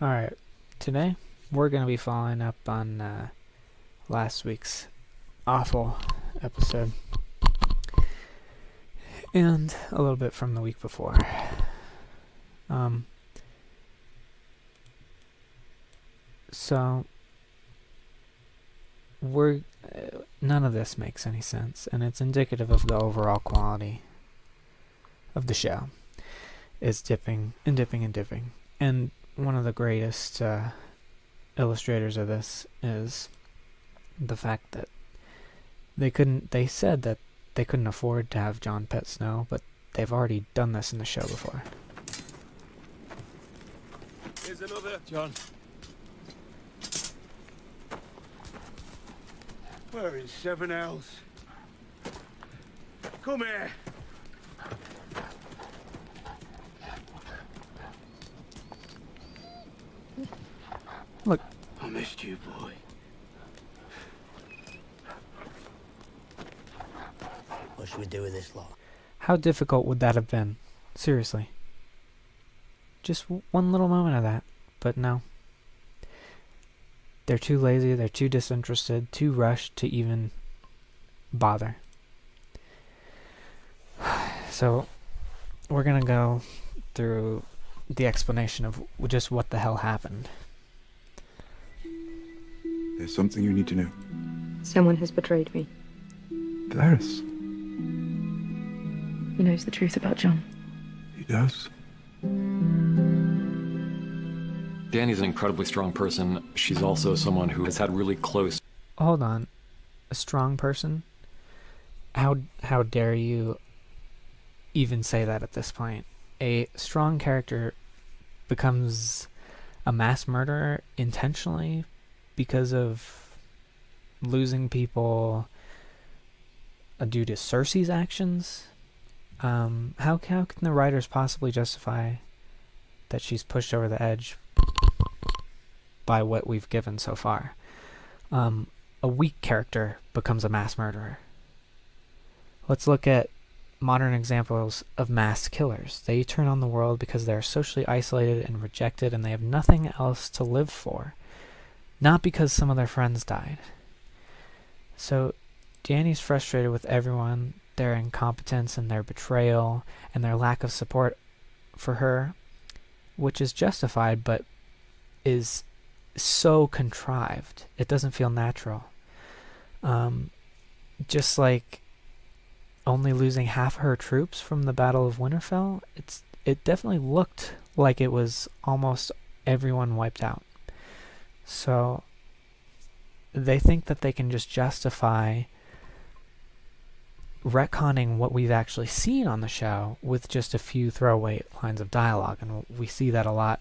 Alright, today we're going to be following up on last week's awful episode. And a little bit from the week before. So, none of this makes any sense, and it's indicative of the overall quality of the show. It's dipping and dipping and dipping. And one of the greatest illustrators of this is the fact that they said that they couldn't afford to have John pet Snow, but they've already done this in the show before. Here's another. John. Where in seven hells? Come here. Look. I missed you, boy. What should we do with this lot? How difficult would that have been? Seriously. Just one little moment of that. But no. They're too lazy, they're too disinterested, too rushed to even bother. So, we're gonna go through the explanation of just what the hell happened. There's something you need to know. Someone has betrayed me. Varys. He knows the truth about John. He does. Dany's an incredibly strong person. She's also someone who has had really close... Hold on. A strong person? How dare you even say that at this point? A strong character becomes a mass murderer intentionally because of losing people due to Cersei's actions? How can the writers possibly justify that she's pushed over the edge by what we've given so far? A weak character becomes a mass murderer. Let's look at modern examples of mass killers. They turn on the world because they're socially isolated and rejected and they have nothing else to live for. Not because some of their friends died. So Dany's frustrated with everyone, their incompetence and their betrayal and their lack of support for her, which is justified but is so contrived. It doesn't feel natural. Just like only losing half her troops from the Battle of Winterfell, it definitely looked like it was almost everyone wiped out. So they think that they can just justify retconning what we've actually seen on the show with just a few throwaway lines of dialogue, and we see that a lot,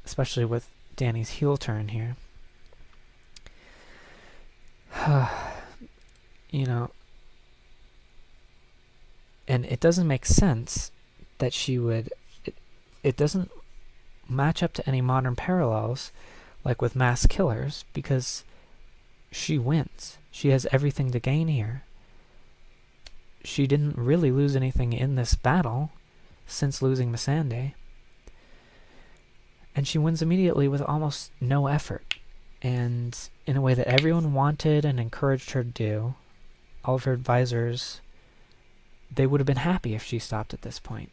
especially with Dany's heel turn here. You know, and it doesn't make sense that she would... It doesn't match up to any modern parallels, like with mass killers, because she wins. She has everything to gain here. She didn't really lose anything in this battle since losing Missandei. And she wins immediately with almost no effort, and in a way that everyone wanted and encouraged her to do. All of her advisors, they would have been happy if she stopped at this point,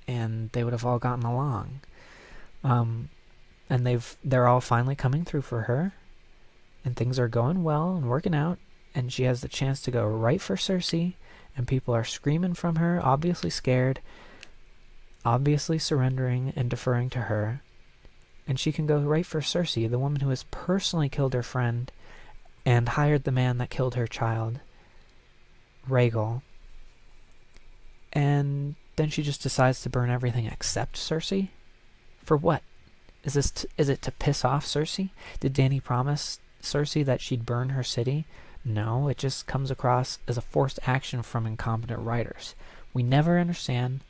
and they would have all gotten along. And they're all finally coming through for her, and things are going well and working out, and she has the chance to go right for Cersei, and people are screaming from her, obviously scared, obviously surrendering and deferring to her. And she can go right for Cersei, the woman who has personally killed her friend and hired the man that killed her child, Rhaegal. And then she just decides to burn everything except Cersei? For what? Is it to piss off Cersei? Did Dany promise Cersei that she'd burn her city? No, it just comes across as a forced action from incompetent writers. We never understand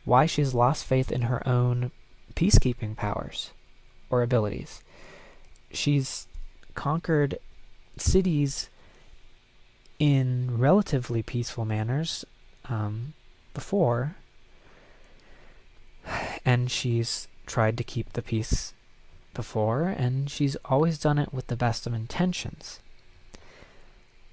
why she's lost faith in her own peacekeeping powers or abilities. She's conquered cities in relatively peaceful manners before, and she's tried to keep the peace before, and she's always done it with the best of intentions.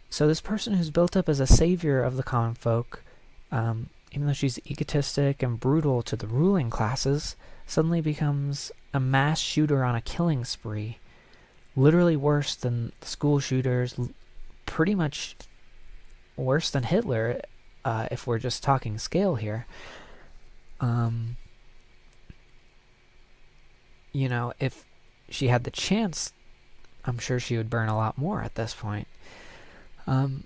So this person who's built up as a savior of the common folk, even though she's egotistic and brutal to the ruling classes, suddenly becomes a mass shooter on a killing spree, literally worse than the school shooters, pretty much worse than Hitler, if we're just talking scale here. You know, if she had the chance, I'm sure she would burn a lot more at this point. And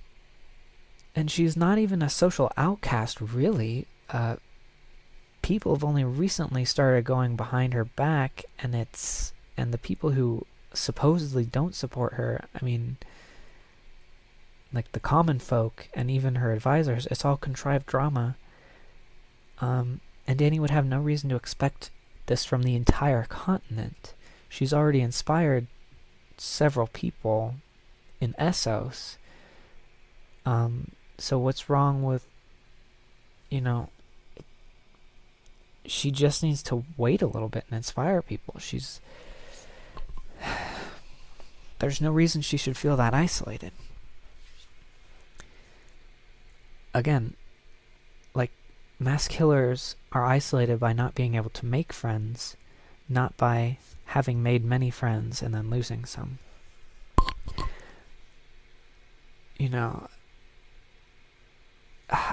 she's not even a social outcast, really. People have only recently started going behind her back, and the people who supposedly don't support her, I mean, like the common folk and even her advisors, it's all contrived drama. And Dani would have no reason to expect this from the entire continent. She's already inspired several people in Essos. So what's wrong with, she just needs to wait a little bit and inspire people. There's no reason she should feel that isolated. Again, like, mass killers are isolated by not being able to make friends, not by having made many friends and then losing some.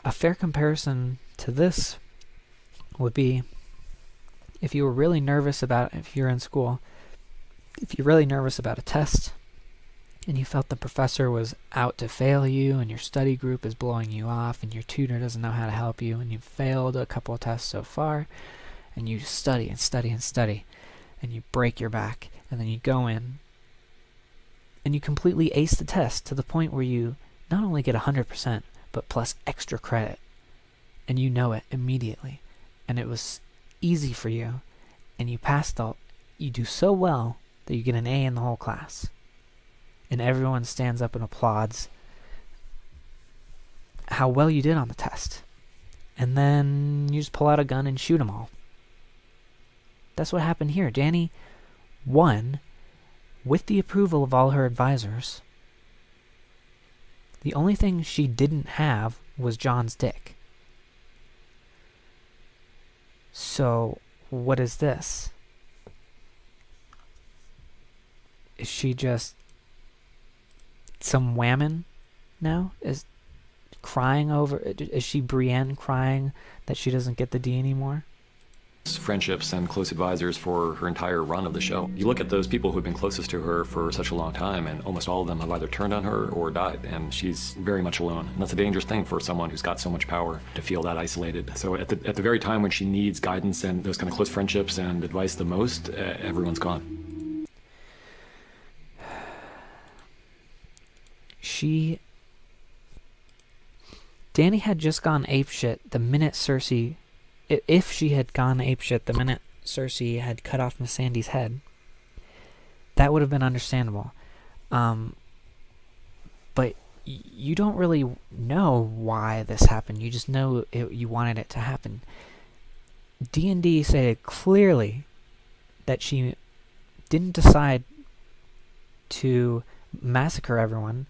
A fair comparison to this would be if you were really nervous about, if you're in school, if you're really nervous about a test and you felt the professor was out to fail you and your study group is blowing you off and your tutor doesn't know how to help you and you've failed a couple of tests so far, and you study and study and study and you break your back, and then you go in and you completely ace the test to the point where you not only get 100% but plus extra credit, and you know it immediately, and it was easy for you, and you passed you do so well that you get an A in the whole class, and everyone stands up and applauds how well you did on the test, and then you just pull out a gun and shoot them all. That's what happened here. Dani won with the approval of all her advisors. The only thing she didn't have was John's dick. So, what is this? Is she just some whammon now? Is she Brienne crying that she doesn't get the D anymore? Friendships and close advisors for her entire run of the show. You look at those people who've been closest to her for such a long time, and almost all of them have either turned on her or died, and she's very much alone. And that's a dangerous thing for someone who's got so much power, to feel that isolated. So at the very time when she needs guidance and those kind of close friendships and advice the most, everyone's gone. Dani had just gone apeshit the minute Cersei... If she had gone apeshit the minute Cersei had cut off Miss Sandy's head, that would have been understandable. But you don't really know why this happened. You just know you wanted it to happen. D&D stated clearly that she didn't decide to massacre everyone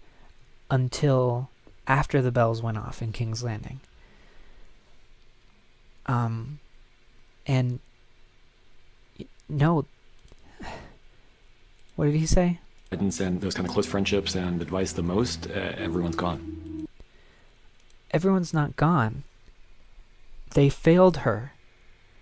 until after the bells went off in King's Landing. And no, what did he say? Guidance and those kind of close friendships and advice the most, everyone's gone. Everyone's not gone. They failed her.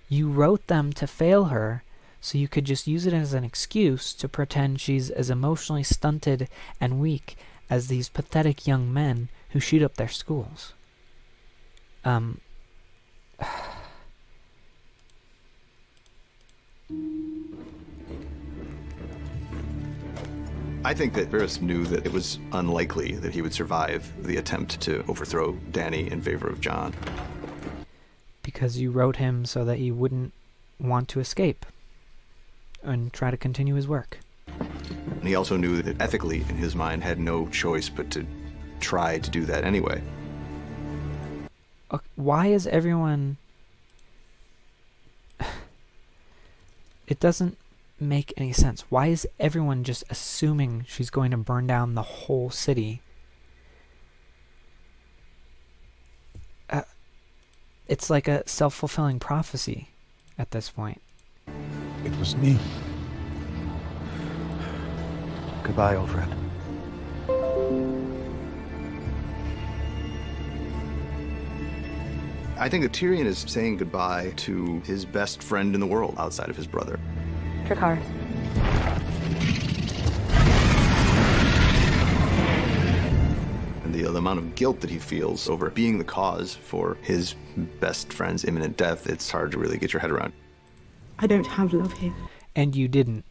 You wrote them to fail her so you could just use it as an excuse to pretend she's as emotionally stunted and weak as these pathetic young men who shoot up their schools. I think that Varys knew that it was unlikely that he would survive the attempt to overthrow Dany in favor of Jon. Because you wrote him so that he wouldn't want to escape and try to continue his work. And he also knew that ethically, in his mind, had no choice but to try to do that anyway. Why is everyone... It doesn't make any sense. Why is everyone just assuming she's going to burn down the whole city? It's like a self-fulfilling prophecy at this point. It was me. Goodbye, old friend. I think that Tyrion is saying goodbye to his best friend in the world outside of his brother. Dracarys. And the amount of guilt that he feels over being the cause for his best friend's imminent death, it's hard to really get your head around. I don't have love here. And you didn't.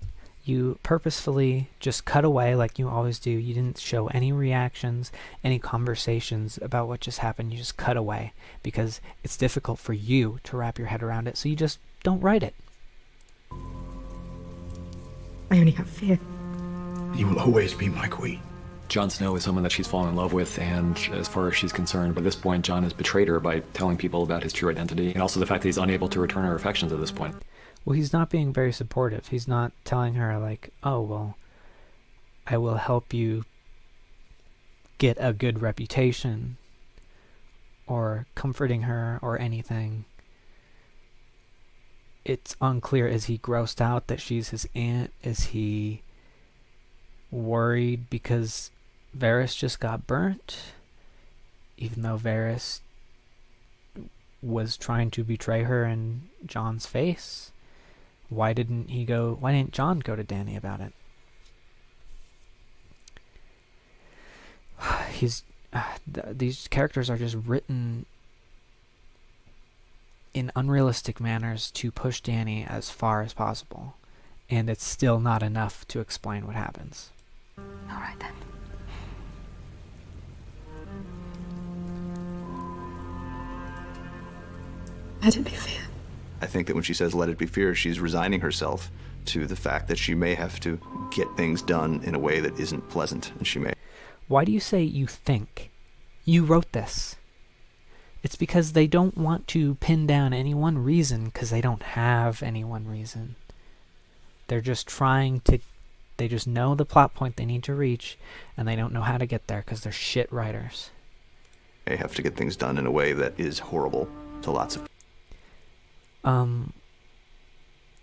You purposefully just cut away like you always do. You didn't show any reactions, any conversations about what just happened. You just cut away because it's difficult for you to wrap your head around it, so you just don't write it. I only have fear. You will always be my queen. Jon Snow is someone that she's fallen in love with, and as far as she's concerned, by this point, Jon has betrayed her by telling people about his true identity, and also the fact that he's unable to return her affections at this point. Well, he's not being very supportive. He's not telling her, like, oh, well, I will help you get a good reputation, or comforting her, or anything. It's unclear. Is he grossed out that she's his aunt? Is he worried because Varys just got burnt? Even though Varys was trying to betray her in Jon's face? Why didn't Jon go to Dany about it? These characters are just written in unrealistic manners to push Dany as far as possible, and it's still not enough to explain what happens. All right then. Let it be fear. I think that when she says let it be fear, she's resigning herself to the fact that she may have to get things done in a way that isn't pleasant, and she may. Why do you say you think? You wrote this. It's because they don't want to pin down any one reason, because they don't have any one reason. They're just trying to... They just know the plot point they need to reach, and they don't know how to get there because they're shit writers. May have to get things done in a way that is horrible to lots of.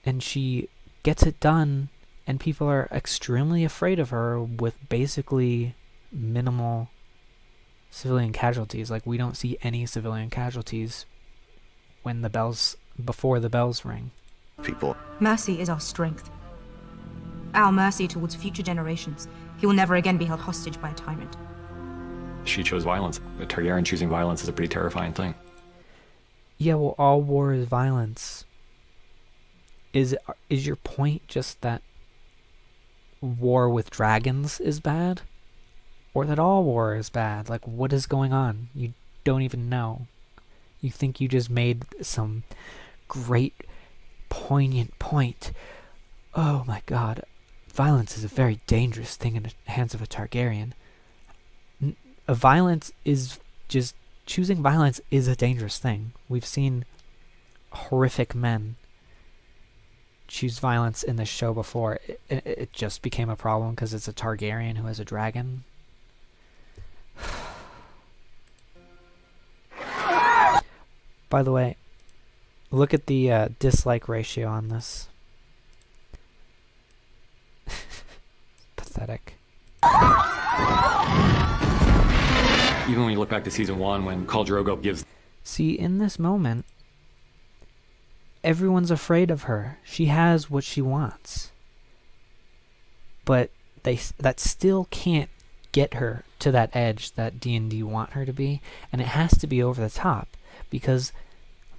And she gets it done, and people are extremely afraid of her with basically minimal civilian casualties. Like, we don't see any civilian casualties before the bells ring. People. Mercy is our strength. Our mercy towards future generations. He will never again be held hostage by a tyrant. She chose violence. A Targaryen choosing violence is a pretty terrifying thing. Yeah, well, all war is violence. Is your point just that war with dragons is bad? Or that all war is bad? Like, what is going on? You don't even know. You think you just made some great, poignant point. Oh my god, violence is a very dangerous thing in the hands of a Targaryen. Choosing violence is a dangerous thing. We've seen horrific men choose violence in this show before. It just became a problem because it's a Targaryen who has a dragon. By the way, look at the dislike ratio on this. Pathetic. Even when you look back to season 1, when Khal Drogo gives... See, in this moment, everyone's afraid of her. She has what she wants. But that still can't get her to that edge that D&D want her to be, and it has to be over the top, because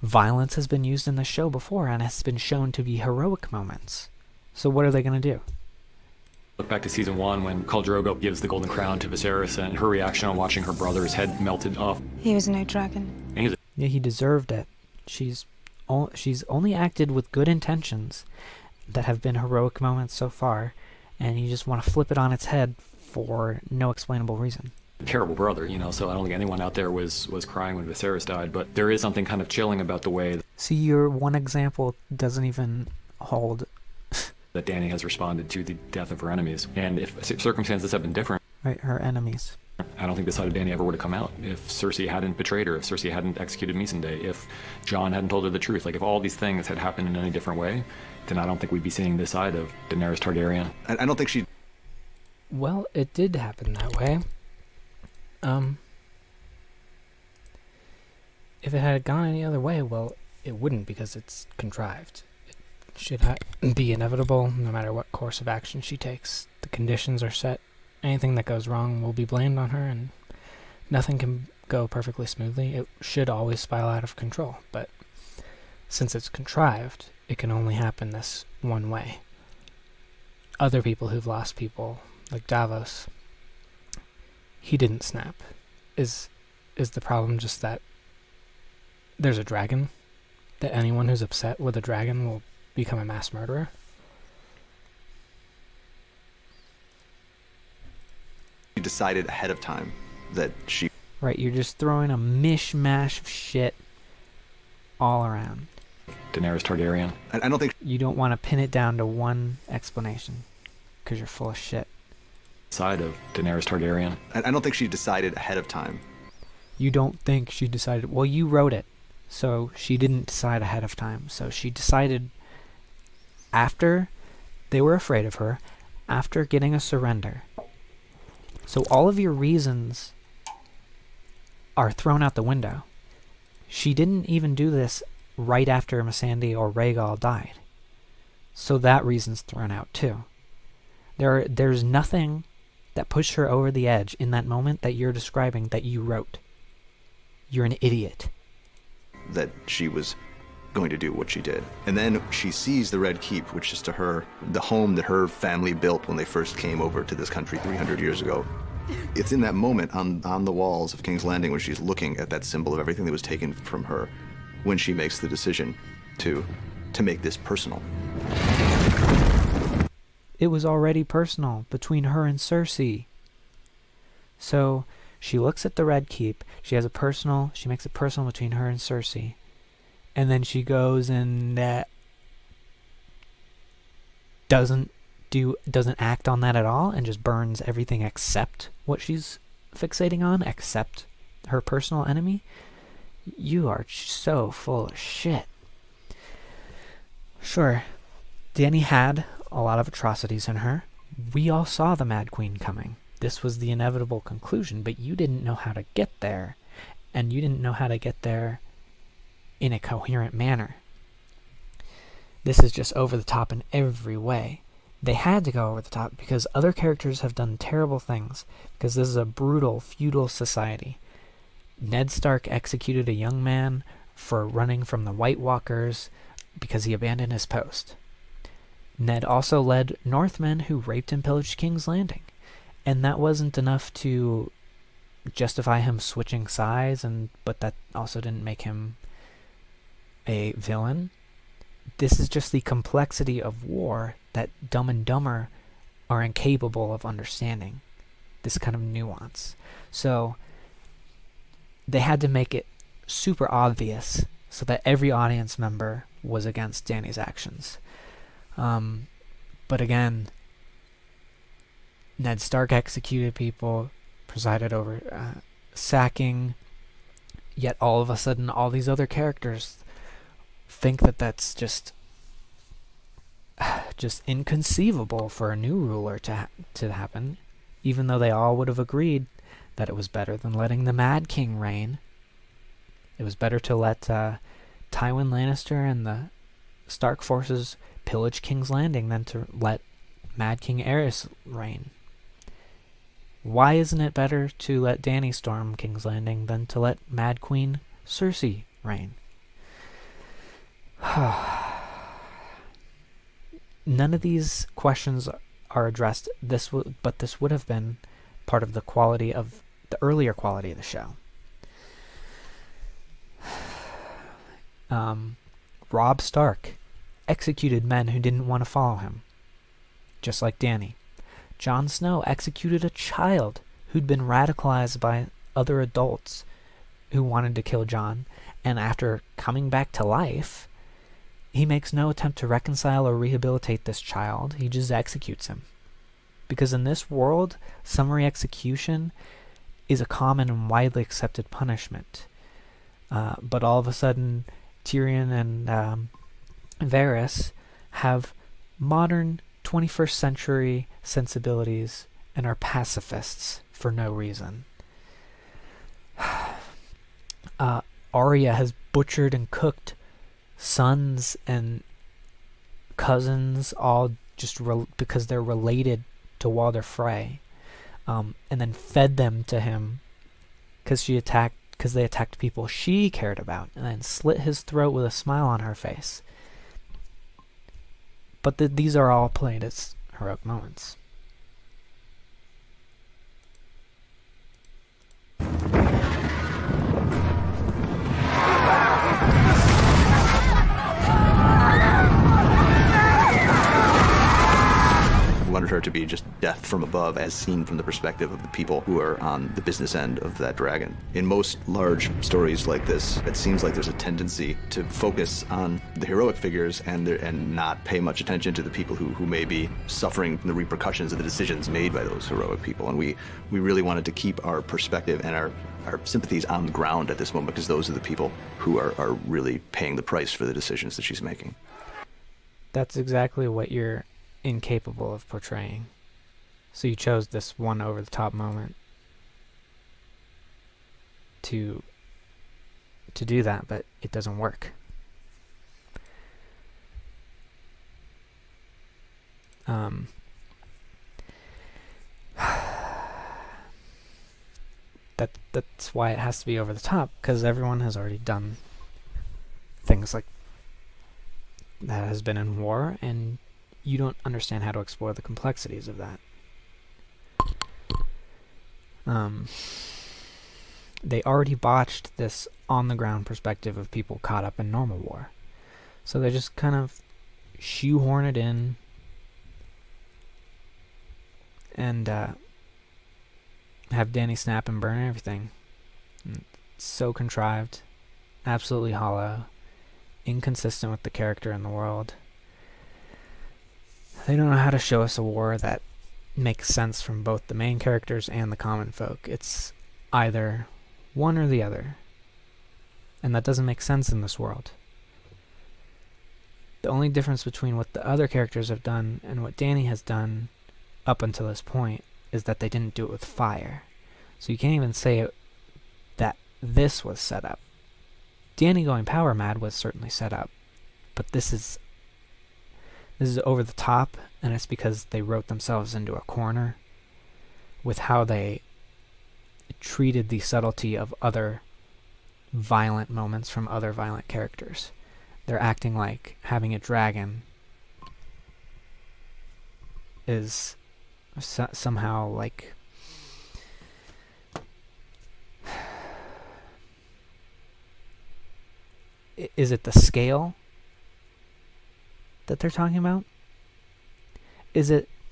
violence has been used in the show before, and has been shown to be heroic moments. So what are they going to do? Look back to season 1 when Khal Drogo gives the golden crown to Viserys, and her reaction on watching her brother's head melted off. He was no dragon. And Yeah, he deserved it. She's only acted with good intentions that have been heroic moments so far, and you just want to flip it on its head for no explainable reason. terrible brother, so I don't think anyone out there was crying when Viserys died, but there is something kind of chilling about the way... See, your one example doesn't even hold that Dany has responded to the death of her enemies. And if circumstances had been different, Right, her enemies. I don't think the side of Dany ever would have come out. If Cersei hadn't betrayed her, if Cersei hadn't executed Missandei, if Jon hadn't told her the truth, like if all these things had happened in any different way, then I don't think we'd be seeing this side of Daenerys Targaryen. I don't think she... Well, it did happen that way. If it had gone any other way, well, it wouldn't, because it's contrived. It should be inevitable no matter what course of action she takes. The conditions are set. Anything that goes wrong will be blamed on her, and nothing can go perfectly smoothly. It should always spiral out of control, but since it's contrived, it can only happen this one way. Other people who've lost people, like Davos, he didn't snap. Is the problem just that there's a dragon? That anyone who's upset with a dragon will become a mass murderer? She decided ahead of time that she... Right, you're just throwing a mishmash of shit all around. Daenerys Targaryen. I don't think... You don't want to pin it down to one explanation, because you're full of shit. Side of Daenerys Targaryen. I don't think she decided ahead of time. You don't think she decided... Well, you wrote it, so she didn't decide ahead of time. So she decided after they were afraid of her, after getting a surrender. So all of your reasons are thrown out the window. She didn't even do this right after Missandei or Rhaegal died. So that reason's thrown out too. There's nothing that pushed her over the edge in that moment that you're describing that you wrote. You're an idiot. That she was going to do what she did. And then she sees the Red Keep, which is to her the home that her family built when they first came over to this country 300 years ago. It's in that moment on the walls of King's Landing when she's looking at that symbol of everything that was taken from her, when she makes the decision to make this personal. It was already personal between her and Cersei. So she looks at the Red Keep, she makes it personal between her and Cersei. And then she goes and doesn't act on that at all and just burns everything except what she's fixating on, except her personal enemy. You are so full of shit. Sure, Dany had a lot of atrocities in her. We all saw the Mad Queen coming. This was the inevitable conclusion, but you didn't know how to get there. And you didn't know how to get there in a coherent manner. This is just over the top in every way. They had to go over the top because other characters have done terrible things, because this is a brutal, feudal society. Ned Stark executed a young man for running from the White Walkers because he abandoned his post. Ned also led Northmen who raped and pillaged King's Landing, and that wasn't enough to justify him switching sides, but that also didn't make him a villain. This is just the complexity of war that Dumb and Dumber are incapable of understanding. This kind of nuance. So they had to make it super obvious so that every audience member was against Dany's actions. But again, Ned Stark executed people, presided over sacking, yet all of a sudden all these other characters think that that's just inconceivable for a new ruler to happen, even though they all would have agreed that it was better than letting the Mad King reign. It was better to let Tywin Lannister and the Stark forces pillage King's Landing than to let Mad King Aerys reign. Why isn't it better to let Dany storm King's Landing than to let Mad Queen Cersei reign? None of these questions are addressed. But this would have been part of the earlier quality of the show. Robb Stark executed men who didn't want to follow him, just like Dany. Jon Snow executed a child who'd been radicalized by other adults who wanted to kill Jon, and after coming back to life, he makes no attempt to reconcile or rehabilitate this child. He just executes him. Because in this world, summary execution is a common and widely accepted punishment. But all of a sudden, Tyrion and Varys have modern 21st century sensibilities and are pacifists for no reason. Arya has butchered and cooked sons and cousins, all just because they're related to Walder Frey, and then fed them to him because they attacked people she cared about, and then slit his throat with a smile on her face. But these are all played as heroic moments. Wanted her to be just death from above, as seen from the perspective of the people who are on the business end of that dragon. In most large stories like this, it seems like there's a tendency to focus on the heroic figures and not pay much attention to the people who may be suffering from the repercussions of the decisions made by those heroic people. And we really wanted to keep our perspective and our sympathies on the ground at this moment, because those are the people who are really paying the price for the decisions that she's making. That's exactly what you're incapable of portraying. So you chose this one over-the-top moment to do that, but it doesn't work. That's why it has to be over the top, because everyone has already done things like that, has been in war, and you don't understand how to explore the complexities of that. They already botched this on-the-ground perspective of people caught up in normal war. So they just kind of shoehorn it in and have Dany snap and burn everything. It's so contrived, absolutely hollow, inconsistent with the character in the world. They don't know how to show us a war that makes sense from both the main characters and the common folk. It's either one or the other. And that doesn't make sense in this world. The only difference between what the other characters have done and what Dany has done up until this point is that they didn't do it with fire. So you can't even say that this was set up. Dany going power mad was certainly set up. But this is over the top, and it's because they wrote themselves into a corner with how they treated the subtlety of other violent moments from other violent characters. They're acting like having a dragon is somehow like is it the scale that they're talking about?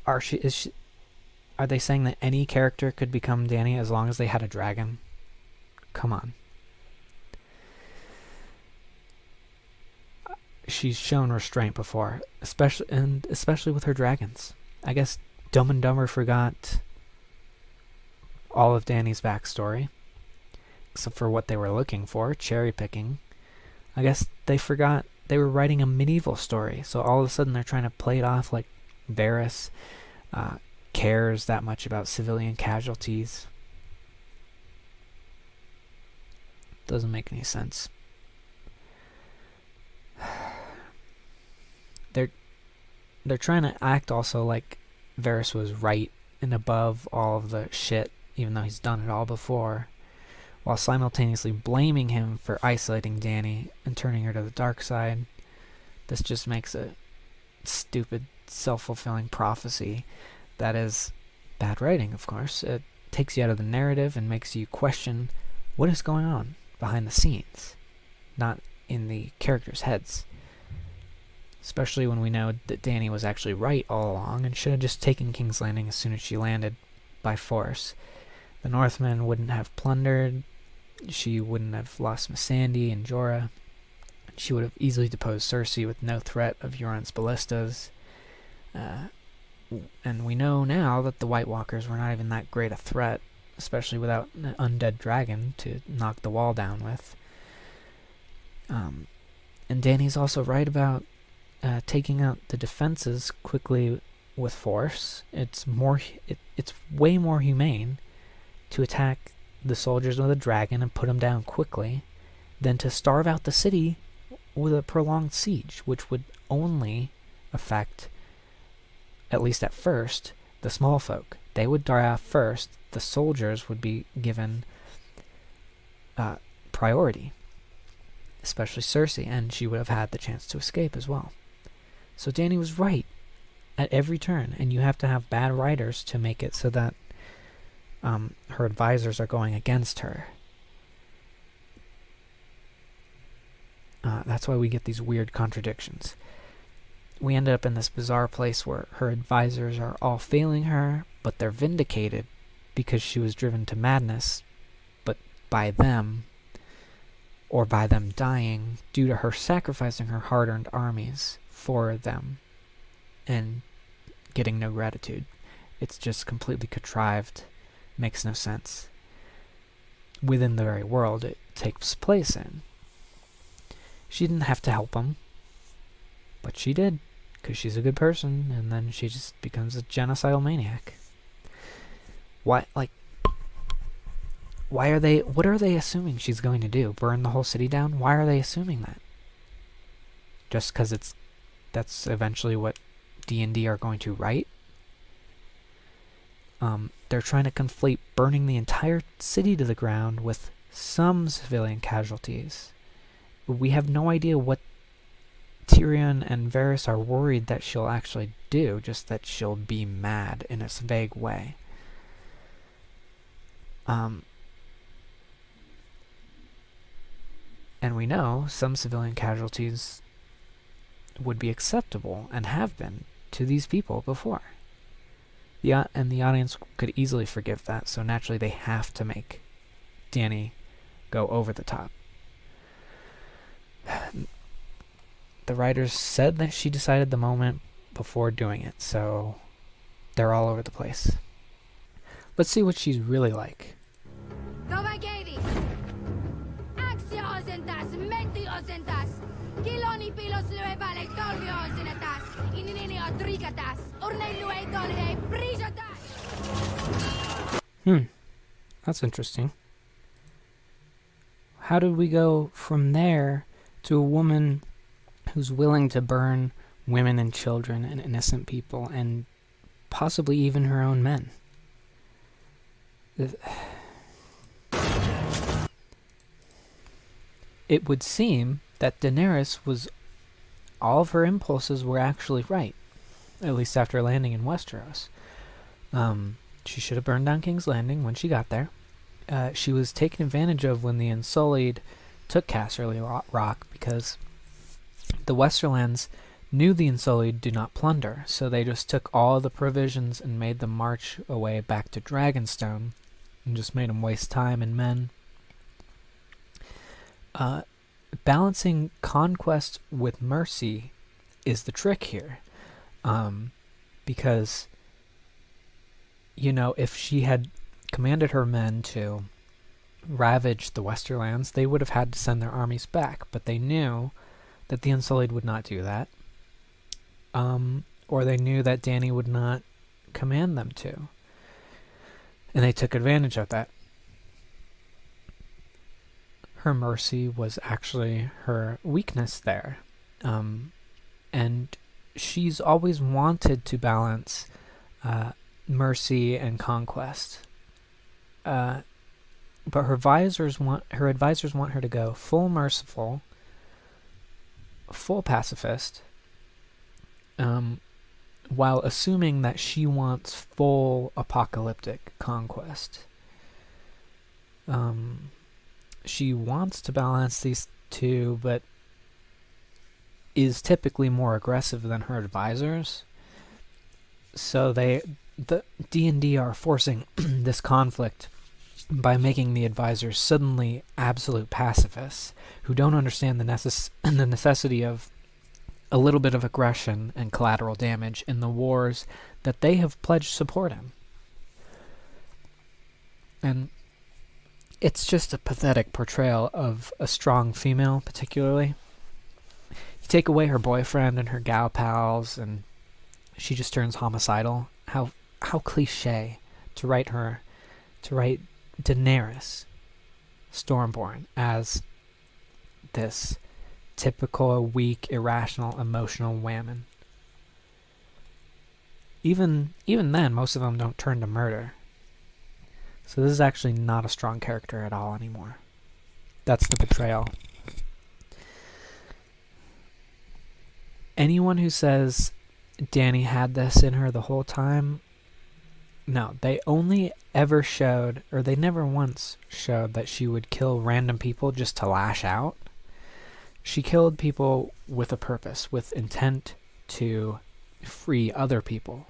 Are they saying that any character could become Dany as long as they had a dragon? Come on. She's shown restraint before, especially with her dragons. I guess Dumb and Dumber forgot all of Dany's backstory, except for what they were looking for, cherry picking. I guess they forgot they were writing a medieval story, so all of a sudden they're trying to play it off like Varys cares that much about civilian casualties. Doesn't make any sense. They're trying to act also like Varys was right and above all of the shit, even though he's done it all before, while simultaneously blaming him for isolating Dany and turning her to the dark side. This just makes a stupid, self-fulfilling prophecy that is bad writing, of course. It takes you out of the narrative and makes you question what is going on behind the scenes, not in the characters' heads. Especially when we know that Dany was actually right all along and should have just taken King's Landing as soon as she landed by force. The Northmen wouldn't have plundered. She wouldn't have lost Missandei and Jorah. She would have easily deposed Cersei with no threat of Euron's ballistas. And we know now that the White Walkers were not even that great a threat, especially without an undead dragon to knock the wall down with. And Dany's also right about taking out the defenses quickly with force. It's way more humane to attack the soldiers with a dragon and put them down quickly than to starve out the city with a prolonged siege, which would only affect, at least at first, the small folk. They would die off first. The soldiers would be given priority, especially Cersei, and she would have had the chance to escape as well. So Dany was right at every turn, and you have to have bad writers to make it so that her advisors are going against her. That's why we get these weird contradictions. We ended up in this bizarre place where her advisors are all failing her, but they're vindicated because she was driven to madness, but by them, or by them dying, due to her sacrificing her hard-earned armies for them and getting no gratitude. It's just completely contrived, makes no sense within the very world it takes place in. She didn't have to help them, but she did, because she's a good person, and then she just becomes a genocidal maniac. What are they assuming she's going to do? Burn the whole city down? Why are they assuming that? Just because that's eventually what D&D are going to write? They're trying to conflate burning the entire city to the ground with some civilian casualties. We have no idea what Tyrion and Varys are worried that she'll actually do, just that she'll be mad in a vague way. And we know some civilian casualties would be acceptable, and have been, to these people before. And the audience could easily forgive that, so naturally they have to make Dany go over the top. The writers said that she decided the moment before doing it, so they're all over the place. Let's see what she's really like. That's interesting. How did we go from there to a woman who's willing to burn women and children and innocent people and possibly even her own men? It would seem that Daenerys all of her impulses were actually right, at least after landing in Westeros. She should have burned down King's Landing when she got there. She was taken advantage of when the Unsullied took Casterly Rock, because the Westerlands knew the Unsullied do not plunder, so they just took all the provisions and made them march away back to Dragonstone, and just made them waste time and men. Balancing conquest with mercy is the trick here, because, if she had commanded her men to ravage the Westerlands, they would have had to send their armies back, but they knew that the Unsullied would not do that, or they knew that Dany would not command them to, and they took advantage of that. Her mercy was actually her weakness there, and she's always wanted to balance mercy and conquest. But her advisors want her to go full merciful, full pacifist, while assuming that she wants full apocalyptic conquest. She wants to balance these two, but is typically more aggressive than her advisors. So the D&D are forcing this conflict by making the advisors suddenly absolute pacifists who don't understand the necessity of a little bit of aggression and collateral damage in the wars that they have pledged support in. And it's just a pathetic portrayal of a strong female, particularly. You take away her boyfriend and her gal pals, and she just turns homicidal. How cliche to write Daenerys Stormborn as this typical, weak, irrational, emotional woman. Even then, most of them don't turn to murder. So this is actually not a strong character at all anymore. That's the betrayal. Anyone who says Dany had this in her the whole time, no, they only ever showed, or they never once showed, that she would kill random people just to lash out. She killed people with a purpose, with intent to free other people,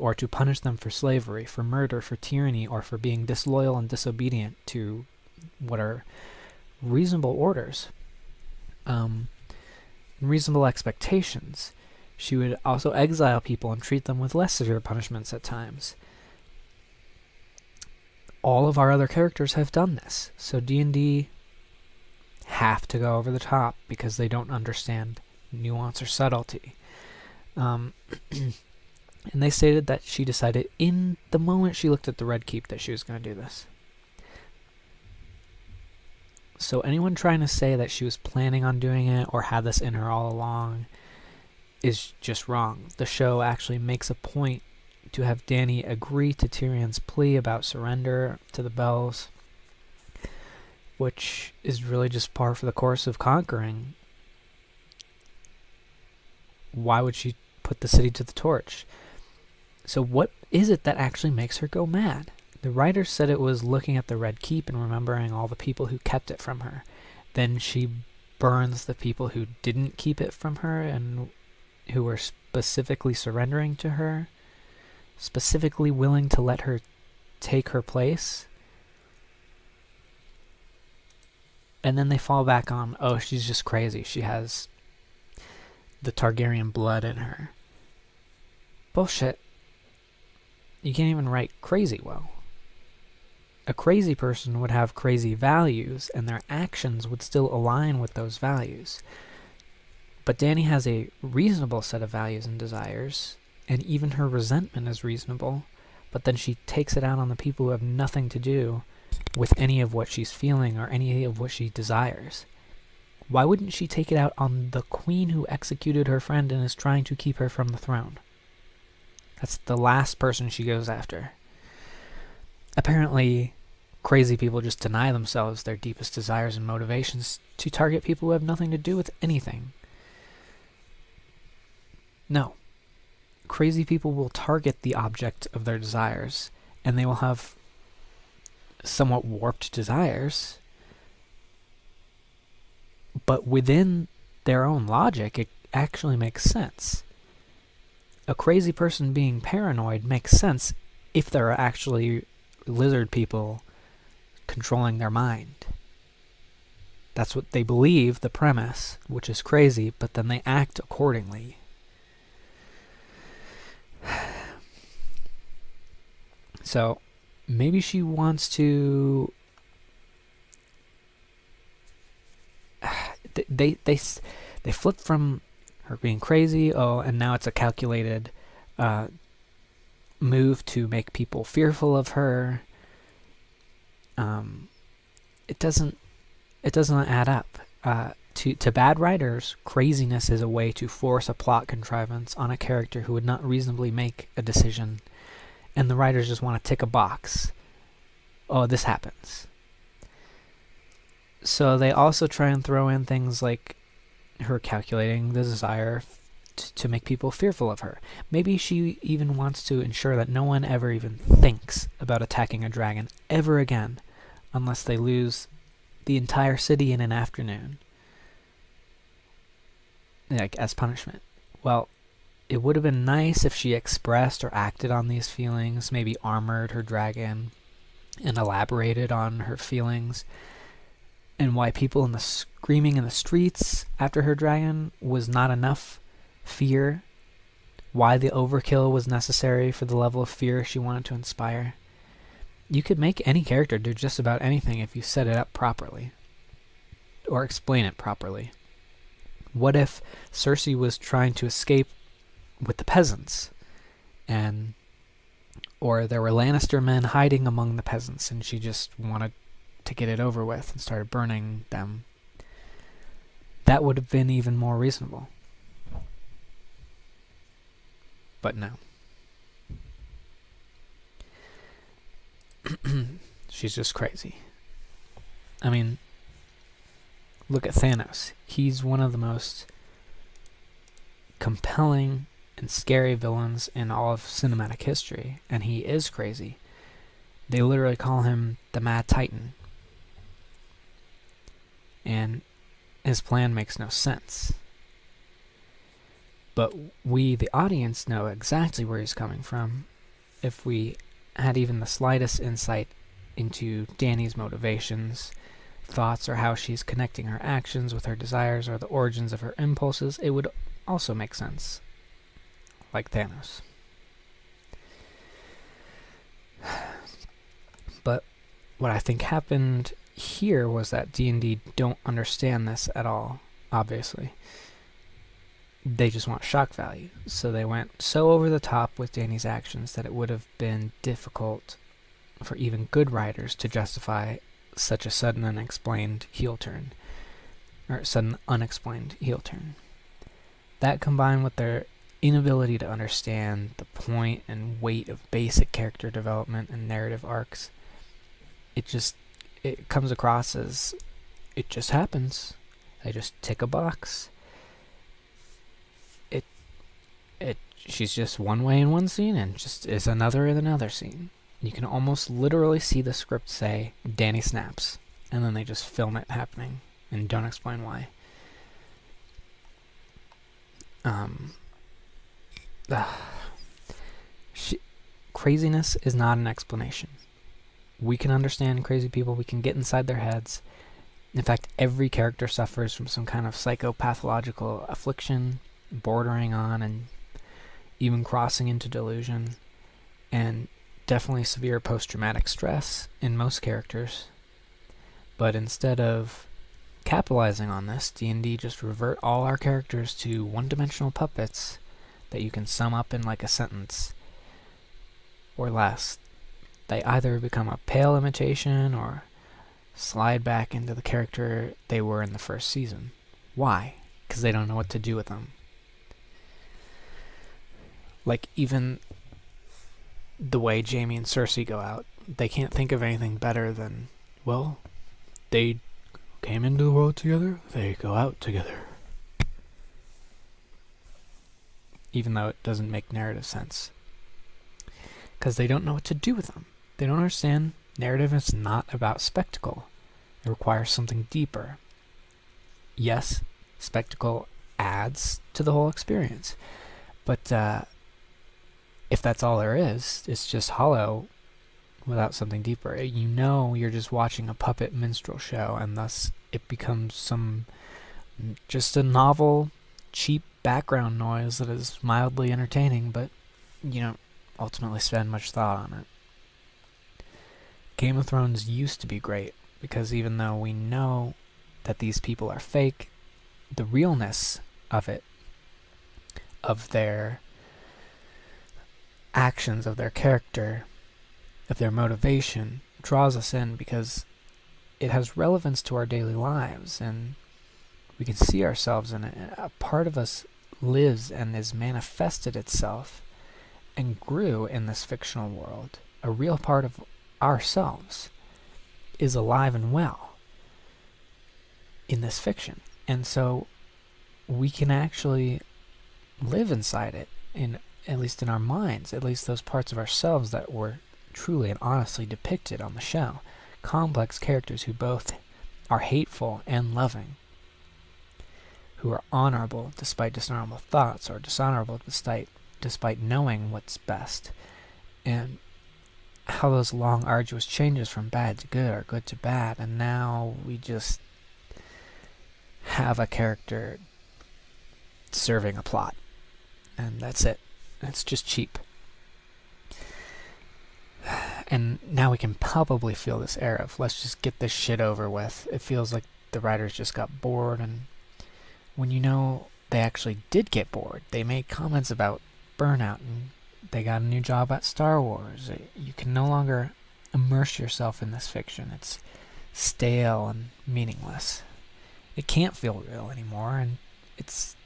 or to punish them for slavery, for murder, for tyranny, or for being disloyal and disobedient to what are reasonable orders, and reasonable expectations. She would also exile people and treat them with less severe punishments at times. All of our other characters have done this, so D&D have to go over the top because they don't understand nuance or subtlety. And they stated that she decided in the moment she looked at the Red Keep that she was going to do this. So anyone trying to say that she was planning on doing it or had this in her all along is just wrong. The show actually makes a point to have Dany agree to Tyrion's plea about surrender to the Bells, which is really just par for the course of conquering. Why would she put the city to the torch? So what is it that actually makes her go mad? The writers said it was looking at the Red Keep and remembering all the people who kept it from her. Then she burns the people who didn't keep it from her and who were specifically surrendering to her, specifically willing to let her take her place. And then they fall back on, oh, she's just crazy. She has the Targaryen blood in her. Bullshit. You can't even write crazy well. A crazy person would have crazy values, and their actions would still align with those values. But Dany has a reasonable set of values and desires, and even her resentment is reasonable, but then she takes it out on the people who have nothing to do with any of what she's feeling or any of what she desires. Why wouldn't she take it out on the queen who executed her friend and is trying to keep her from the throne? That's the last person she goes after. Apparently, crazy people just deny themselves their deepest desires and motivations to target people who have nothing to do with anything. No. Crazy people will target the object of their desires, and they will have somewhat warped desires, but within their own logic, it actually makes sense. A crazy person being paranoid makes sense if there are actually lizard people controlling their mind. That's what they believe, the premise, which is crazy, but then they act accordingly. So maybe she wants to... They flip from her being crazy, and now it's a calculated move to make people fearful of her. It doesn't add up. To bad writers, craziness is a way to force a plot contrivance on a character who would not reasonably make a decision, and the writers just want to tick a box. Oh, this happens. So they also try and throw in things like her calculating the desire to make people fearful of her. Maybe she even wants to ensure that no one ever even thinks about attacking a dragon ever again unless they lose the entire city in an afternoon, like as punishment. Well, it would have been nice if she expressed or acted on these feelings, maybe armored her dragon, and elaborated on her feelings, and why people in the screaming in the streets after her dragon was not enough fear, why the overkill was necessary for the level of fear she wanted to inspire. You could make any character do just about anything if you set it up properly, or explain it properly. What if Cersei was trying to escape with the peasants, or there were Lannister men hiding among the peasants, and she just wanted to get it over with and started burning them? That would have been even more reasonable. But no. She's just crazy. I mean, look at Thanos. He's one of the most compelling and scary villains in all of cinematic history, and he is crazy. They literally call him the Mad Titan. And his plan makes no sense. But we, the audience, know exactly where he's coming from if we had even the slightest insight into Dany's motivations, thoughts, or how she's connecting her actions with her desires or the origins of her impulses. It would also make sense. Like Thanos. But what I think happened here was that D&D don't understand this at all, obviously. They just want shock value. So they went so over the top with Dany's actions that it would have been difficult for even good writers to justify such a sudden unexplained heel turn. Or sudden unexplained heel turn. That combined with their inability to understand the point and weight of basic character development and narrative arcs, it comes across as it just happens. They just tick a box. She's just one way in one scene and just is another in another scene. You can almost literally see the script say, Dany snaps, and then they just film it happening and don't explain why. Craziness is not an explanation. We can understand crazy people. We can get inside their heads. In fact, every character suffers from some kind of psychopathological affliction, bordering on and even crossing into delusion, and definitely severe post-traumatic stress in most characters. But instead of capitalizing on this, D&D just revert all our characters to one-dimensional puppets that you can sum up in like a sentence or less. They either become a pale imitation or slide back into the character they were in the first season. Why? Because they don't know what to do with them. Like, even the way Jaime and Cersei go out, they can't think of anything better than, well, they came into the world together, they go out together. Even though it doesn't make narrative sense. Because they don't know what to do with them. They don't understand narrative is not about spectacle. It requires something deeper. Yes, spectacle adds to the whole experience. But if that's all there is, it's just hollow without something deeper. You know you're just watching a puppet minstrel show, and thus it becomes just a novel, cheap background noise that is mildly entertaining, but you don't ultimately spend much thought on it. Game of Thrones used to be great, because even though we know that these people are fake, the realness of it, of their actions, of their character, of their motivation, draws us in because it has relevance to our daily lives, and we can see ourselves in it. A part of us lives and has manifested itself and grew in this fictional world. A real part of ourselves is alive and well in this fiction. And so we can actually live inside it, at least in our minds, at least those parts of ourselves that were truly and honestly depicted on the show. Complex characters who both are hateful and loving, who are honorable despite dishonorable thoughts, or dishonorable despite knowing what's best. And how those long, arduous changes from bad to good or good to bad, and now we just have a character serving a plot, and that's it. It's just cheap. And now we can palpably feel this air of, let's just get this shit over with. It feels like the writers just got bored, and when you know they actually did get bored, they made comments about burnout, and they got a new job at Star Wars. You can no longer immerse yourself in this fiction. It's stale and meaningless. It can't feel real anymore, and it's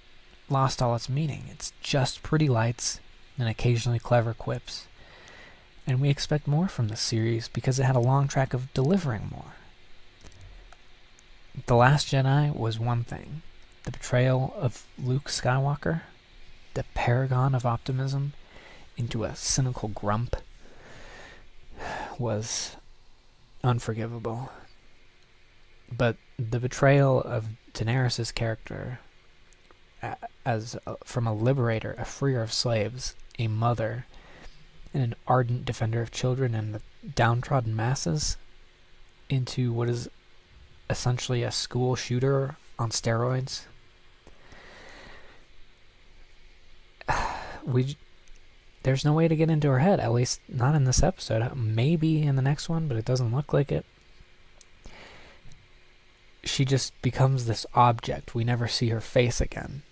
lost all its meaning. It's just pretty lights and occasionally clever quips. And we expect more from this series because it had a long track of delivering more. The Last Jedi was one thing. The betrayal of Luke Skywalker, the paragon of optimism, into a cynical grump, was unforgivable. But the betrayal of Daenerys' character as from a liberator, a freer of slaves, a mother, and an ardent defender of children and the downtrodden masses, into what is essentially a school shooter on steroids. There's no way to get into her head, at least not in this episode. Maybe in the next one, but it doesn't look like it. She just becomes this object. We never see her face again.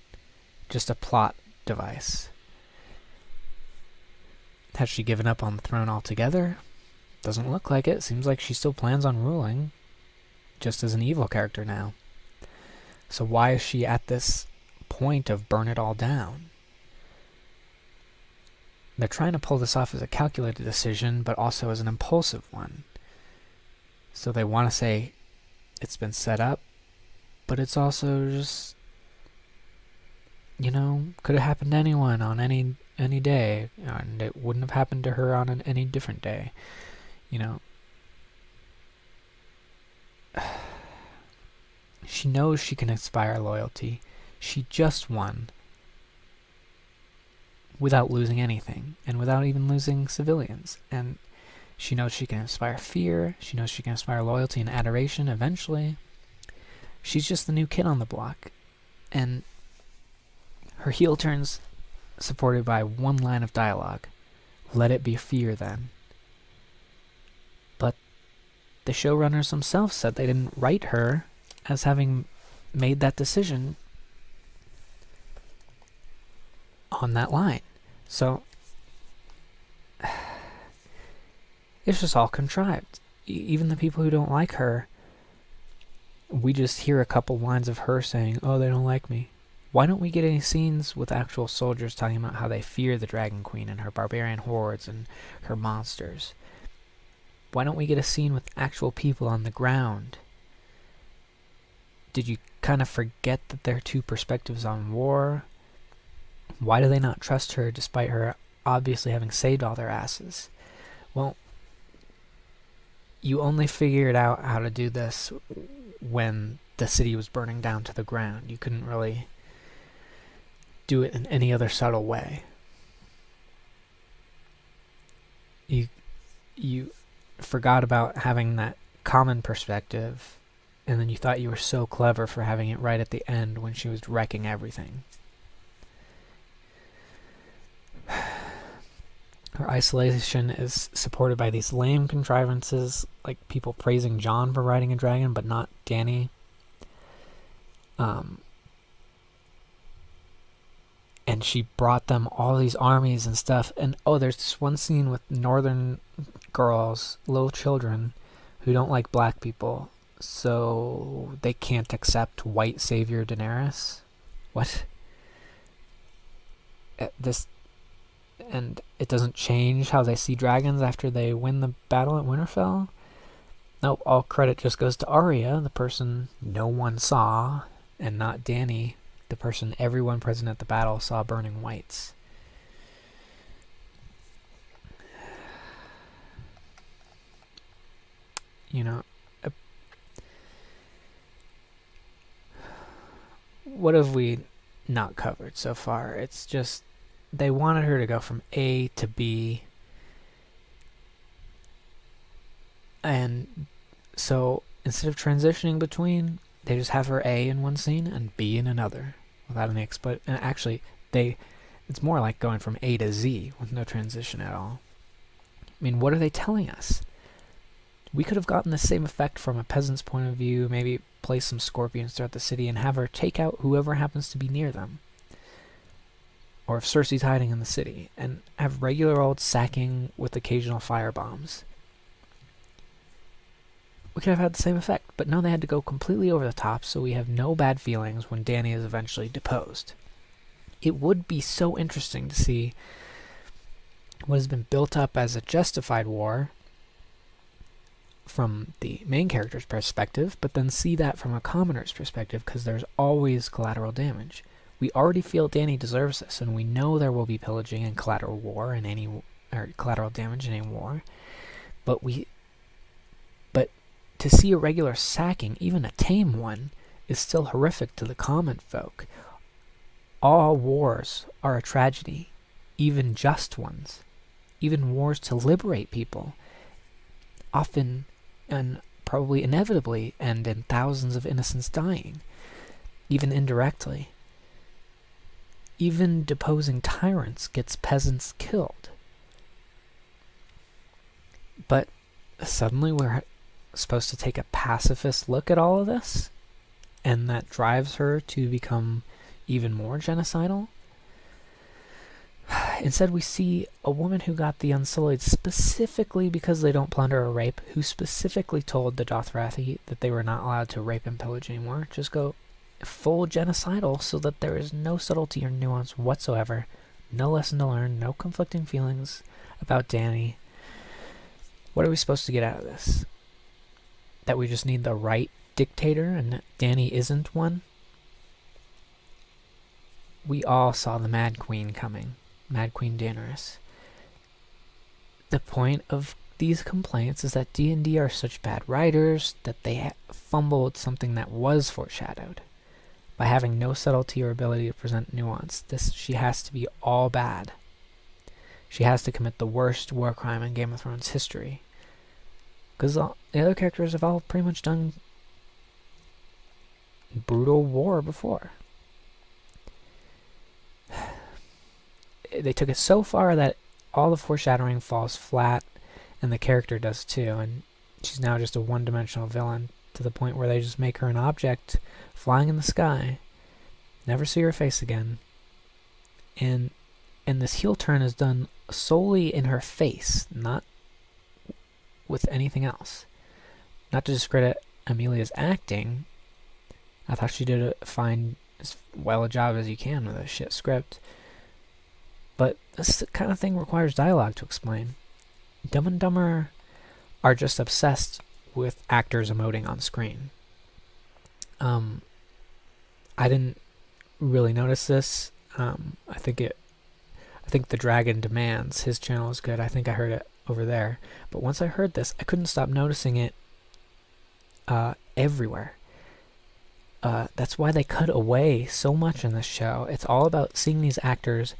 Just a plot device. Has she given up on the throne altogether? Doesn't look like it. Seems like she still plans on ruling, just as an evil character now. So why is she at this point of burn it all down? They're trying to pull this off as a calculated decision, but also as an impulsive one. So they want to say it's been set up, but it's also just, could have happened to anyone on any day, and it wouldn't have happened to her on any different day. She knows she can inspire loyalty. She just won without losing anything, and without even losing civilians. And she knows she can inspire fear. She knows she can inspire loyalty and adoration eventually. She's just the new kid on the block. And her heel turns supported by one line of dialogue. Let it be fear, then. But the showrunners themselves said they didn't write her as having made that decision on that line. So it's just all contrived. Even the people who don't like her, we just hear a couple lines of her saying, oh, they don't like me. Why don't we get any scenes with actual soldiers talking about how they fear the Dragon Queen and her barbarian hordes and her monsters? Why don't we get a scene with actual people on the ground? Did you kind of forget that there are two perspectives on war? Why do they not trust her despite her obviously having saved all their asses? Well, you only figured out how to do this when the city was burning down to the ground. You couldn't really do it in any other subtle way. You forgot about having that common perspective, and then you thought you were so clever for having it right at the end when she was wrecking everything. Her isolation is supported by these lame contrivances, like people praising Jon for riding a dragon, but not Dany. And she brought them all these armies and stuff. And there's this one scene with northern girls, little children, who don't like black people, so they can't accept white savior Daenerys. What? And it doesn't change how they see dragons after they win the battle at Winterfell? Nope, all credit just goes to Arya, the person no one saw, and not Dany, the person everyone present at the battle saw burning whites. What have we not covered so far? It's just they wanted her to go from A to B, And so instead of transitioning between, they just have her A in one scene and B in another without any actually, it's more like going from A to Z with no transition at all. I mean, what are they telling us? We could have gotten the same effect from a peasant's point of view, maybe place some scorpions throughout the city and have her take out whoever happens to be near them. Or if Cersei's hiding in the city, and have regular old sacking with occasional firebombs. We could have had the same effect, but no, they had to go completely over the top so we have no bad feelings when Dany is eventually deposed. It would be so interesting to see what has been built up as a justified war from the main character's perspective, but then see that from a commoner's perspective, because there's always collateral damage. We already feel Dany deserves this, and we know there will be pillaging and collateral collateral damage in a war. But to see a regular sacking, even a tame one, is still horrific to the common folk. All wars are a tragedy, even just ones. Even wars to liberate people, often and probably inevitably end in thousands of innocents dying, even indirectly. Even deposing tyrants gets peasants killed. But suddenly we're supposed to take a pacifist look at all of this, and that drives her to become even more genocidal. Instead, we see a woman who got the Unsullied specifically because they don't plunder or rape, who specifically told the Dothraki that they were not allowed to rape and pillage anymore. Just go full genocidal so that there is no subtlety or nuance whatsoever, no lesson to learn, no conflicting feelings about Dany. What are we supposed to get out of this? That we just need the right dictator and that Dany isn't one? We all saw the Mad Queen coming. Mad Queen Daenerys. The point of these complaints is that D&D are such bad writers that they fumbled something that was foreshadowed. By having no subtlety or ability to present nuance, she has to be all bad. She has to commit the worst war crime in Game of Thrones history. Because the other characters have all pretty much done brutal war before. They took it so far that all the foreshadowing falls flat, and the character does too, and she's now just a one-dimensional villain, to the point where they just make her an object flying in the sky, never see her face again, and this heel turn is done solely in her face, not with anything else. Not to discredit Amelia's acting, I thought she did as well a job as you can with a shit script. But this kind of thing requires dialogue to explain. Dumb and Dumber are just obsessed with actors emoting on screen. I didn't really notice this. I think The Dragon Demands, his channel is good. I think I heard it over there. But once I heard this, I couldn't stop noticing it everywhere. That's why they cut away so much in this show. It's all about seeing these actors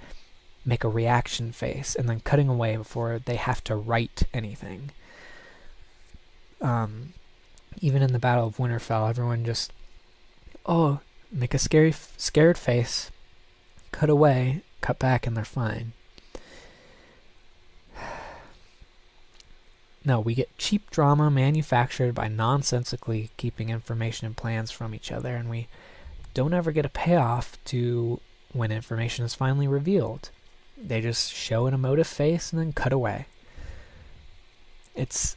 make a reaction face and then cutting away before they have to write anything. Even in the Battle of Winterfell, everyone just, make a scared face, cut away, cut back, and they're fine. No, we get cheap drama manufactured by nonsensically keeping information and plans from each other, and we don't ever get a payoff to when information is finally revealed. They just show an emotive face and then cut away. It's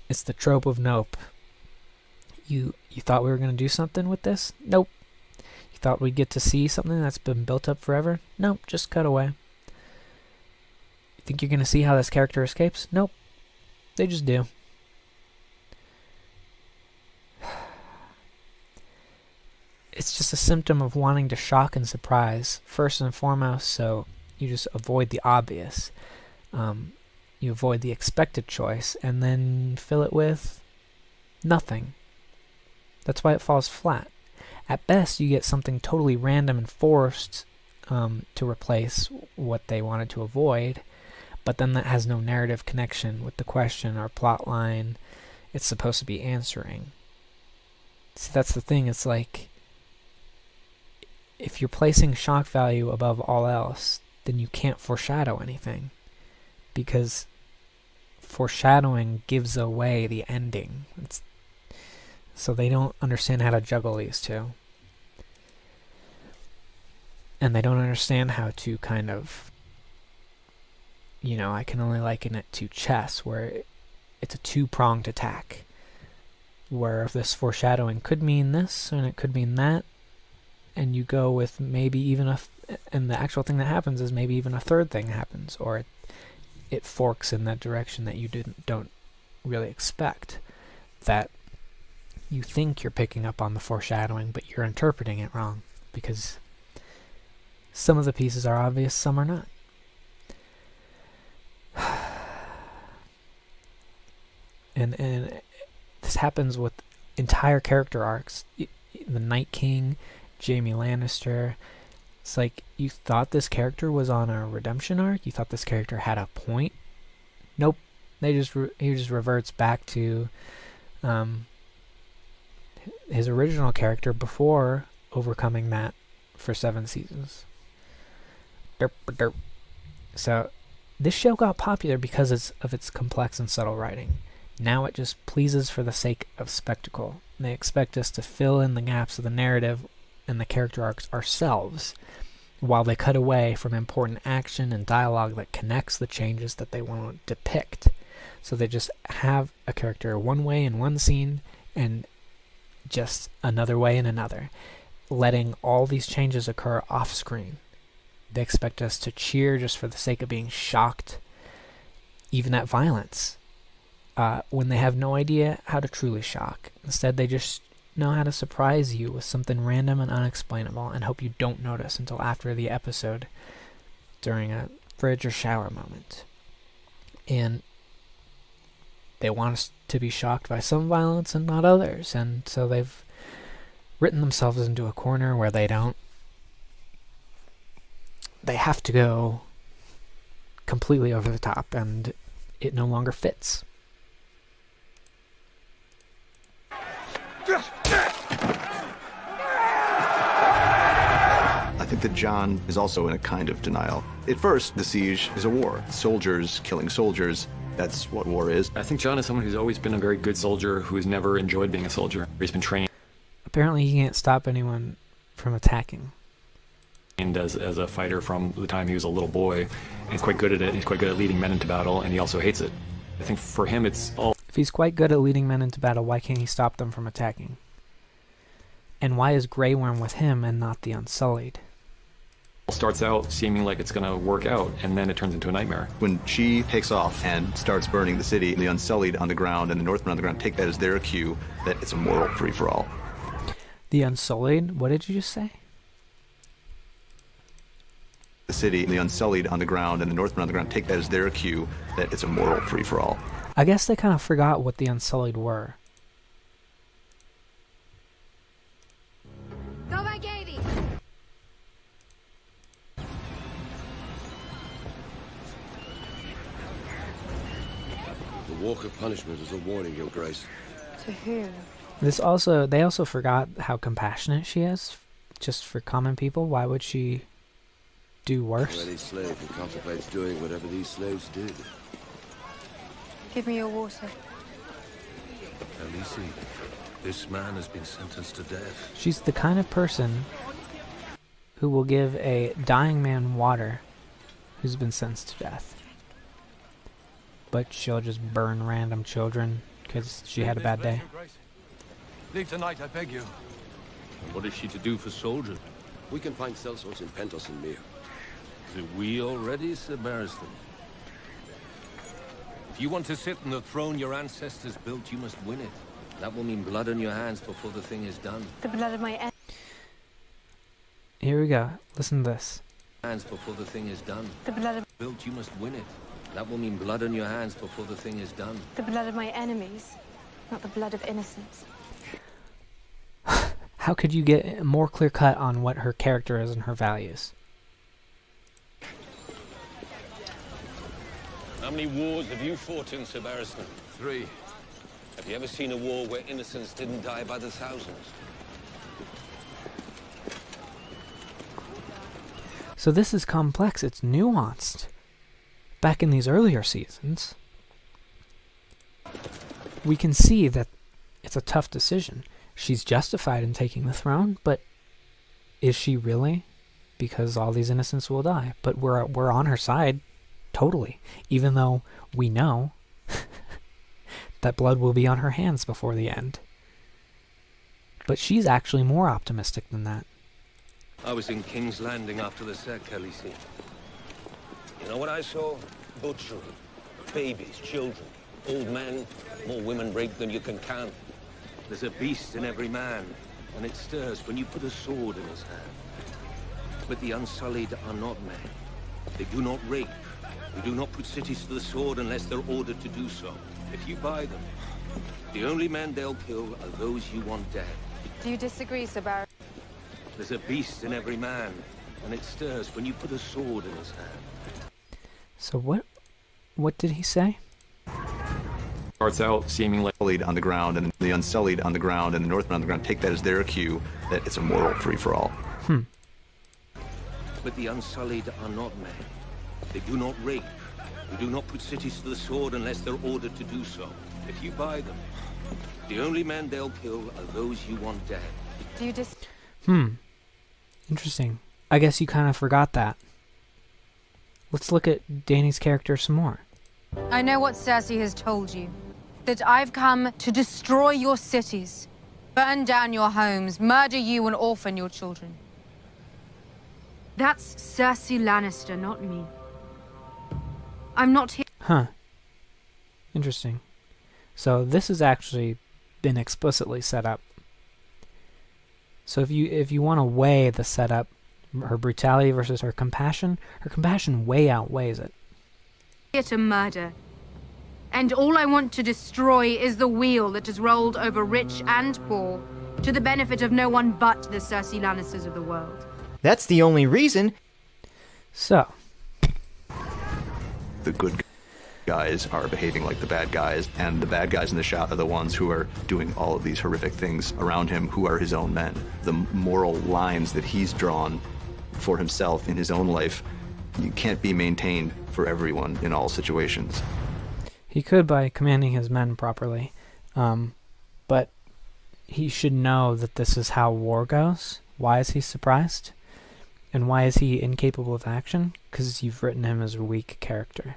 the trope of nope. You thought we were going to do something with this? Nope. You thought we'd get to see something that's been built up forever? Nope, just cut away. You think you're going to see how this character escapes? Nope. They just do. It's just a symptom of wanting to shock and surprise, first and foremost, so you just avoid the obvious. You avoid the expected choice, and then fill it with nothing. That's why it falls flat. At best, you get something totally random and forced to replace what they wanted to avoid, but then that has no narrative connection with the question or plot line. it's supposed to be answering. See, that's the thing. It's like, if you're placing shock value above all else, then you can't foreshadow anything, because foreshadowing gives away the ending. So they don't understand how to juggle these two. And they don't understand how to kind of, I can only liken it to chess, where it's a two-pronged attack, where this foreshadowing could mean this, and it could mean that, and you go with maybe even and the actual thing that happens is maybe even a third thing happens, or it forks in that direction that you don't really expect, that you think you're picking up on the foreshadowing, but you're interpreting it wrong, because some of the pieces are obvious, some are not. And this happens with entire character arcs. The Night King, Jaime Lannister. It's like, you thought this character was on a redemption arc? You thought this character had a point? Nope. He just reverts back to his original character before overcoming that for 7 seasons. Derp, derp. So this show got popular because of its complex and subtle writing. Now it just pleases for the sake of spectacle. They expect us to fill in the gaps of the narrative and the character arcs ourselves, while they cut away from important action and dialogue that connects the changes that they want to depict. So they just have a character one way in one scene and just another way in another, letting all these changes occur off screen. They expect us to cheer just for the sake of being shocked, even at violence, when they have no idea how to truly shock. Instead, they just know how to surprise you with something random and unexplainable and hope you don't notice until after the episode during a fridge or shower moment. And they want us to be shocked by some violence and not others, and so they've written themselves into a corner where they have to go completely over the top, and it no longer fits. I think that Jon is also in a kind of denial. At first, the siege is a war. Soldiers killing soldiers. That's what war is. I think Jon is someone who's always been a very good soldier, who's never enjoyed being a soldier. He's been trained Apparently he can't stop anyone from attacking. as a fighter from the time he was a little boy. And he's quite good at it. He's quite good at leading men into battle, and he also hates it. I think for him it's all... If he's quite good at leading men into battle, why can't he stop them from attacking? And why is Grey Worm with him and not the Unsullied? starts out seeming like it's going to work out, and then it turns into a nightmare. When she takes off and starts burning the city, the Unsullied on the ground and the Northmen on the ground take that as their cue that it's a moral free-for-all. The Unsullied? What did you just say? The city, the Unsullied on the ground and the Northmen on the ground take that as their cue that it's a moral free-for-all. I guess they kind of forgot what the Unsullied were. Go by Gady! The walk of punishment is a warning, Your Grace. To who? They also forgot how compassionate she is, just for common people. Why would she do worse? For any slave who contemplates doing whatever these slaves did. Give me your water. Khaleesi, this man has been sentenced to death. She's the kind of person who will give a dying man water who's been sentenced to death. But she'll just burn random children because she had a bad day. Leave tonight, I beg you. And what is she to do for soldiers? We can find sellswords in Pentos and Mir. Is it we already, Sir Barristan? If you want to sit on the throne your ancestors built, you must win it. That will mean blood on your hands before the thing is done. The blood of my enemy. Here we go. Listen to this. Hands before the thing is done. The blood of Built, you must win it. That will mean blood on your hands before the thing is done. the blood of my enemies, not the blood of innocents. How could you get more clear cut on what her character is and her values? How many wars have you fought in, Sir Barristan? 3. Have you ever seen a war where innocents didn't die by the thousands? So this is complex, it's nuanced. Back in these earlier seasons, we can see that it's a tough decision. She's justified in taking the throne, but is she really? Because all these innocents will die. But we're on her side, totally. Even though we know that blood will be on her hands before the end. But she's actually more optimistic than that. I was in King's Landing after the sack, Khaleesi. You know what I saw? Butchery. Babies, children, old men, more women raped than you can count. There's a beast in every man, and it stirs when you put a sword in his hand. But the Unsullied are not men. They do not rape. They do not put cities to the sword unless they're ordered to do so. If you buy them, the only men they'll kill are those you want dead. Do you disagree, Sir Baron? There's a beast in every man, and it stirs when you put a sword in his hand. So what did he say? Starts out seemingly Unsullied on the ground, and the Unsullied on the ground, and the Northmen on the ground take that as their cue that it's a moral free-for-all. But the Unsullied are not men. They do not rape. They do not put cities to the sword unless they're ordered to do so. If you buy them, the only men they'll kill are those you want dead. Do you Interesting. I guess you kind of forgot that. Let's look at Dany's character some more. I know what Cersei has told you. That I've come to destroy your cities, burn down your homes, murder you and orphan your children. That's Cersei Lannister, not me. I'm not here. Huh. Interesting. So this has actually been explicitly set up. So if you want to weigh the setup, her brutality versus her compassion way outweighs it. Here to murder. And all I want to destroy is the wheel that has rolled over rich and poor, to the benefit of no one but the Cersei Lannisters of the world. That's the only reason. So, The good guys are behaving like the bad guys, and the bad guys in the shot are the ones who are doing all of these horrific things around him, who are his own men. The moral lines that he's drawn for himself in his own life can't be maintained for everyone in all situations. he could by commanding his men properly, but he should know that this is how war goes. Why is he surprised? And why is he incapable of action? Because you've written him as a weak character.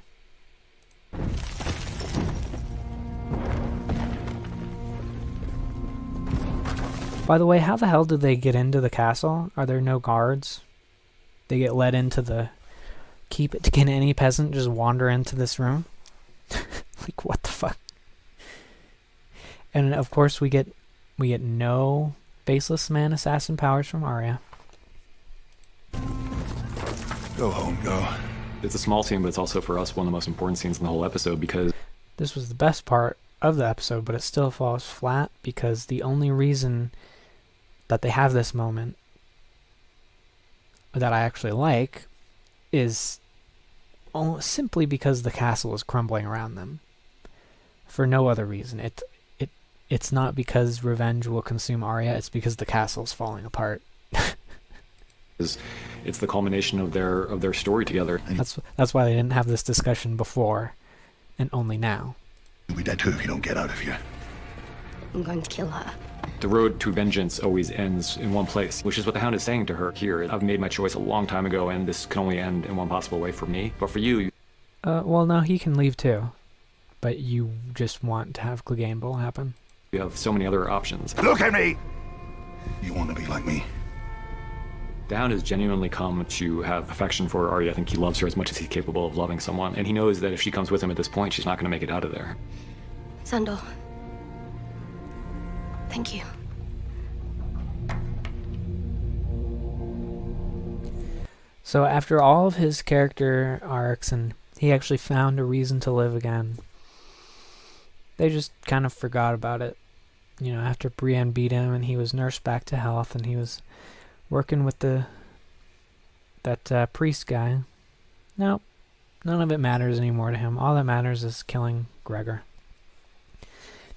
By the way, how the hell did they get into the castle? Are there no guards? They get led into the keep. Can any peasant just wander into this room? Like, what the fuck? And of course we get no faceless man assassin powers from Arya. Go home, go. It's a small scene, but it's also for us one of the most important scenes in the whole episode, because This was the best part of the episode, but it still falls flat because the only reason that they have this moment that I actually like is simply because the castle is crumbling around them. For no other reason. It's not because revenge will consume Arya, it's because the castle's falling apart. it's the culmination of their story together. That's why they didn't have this discussion before, and only now. You'll be dead too if you don't get out of here. I'm going to kill her. The road to vengeance always ends in one place, which is what the Hound is saying to her here. I've made my choice a long time ago, and this can only end in one possible way for me. But for you... Well, no, he can leave too. But you just want to have Clegane happen. You have so many other options. Look at me! You want to be like me? The Hound has genuinely come to have affection for Arya. I think he loves her as much as he's capable of loving someone. And he knows that if she comes with him at this point, she's not going to make it out of there. Sandor. Thank you. So after all of his character arcs and he actually found a reason to live again, they just kind of forgot about it. You know, after Brienne beat him and he was nursed back to health and he was working with that priest guy. Nope, none of it matters anymore to him. All that matters is killing Gregor.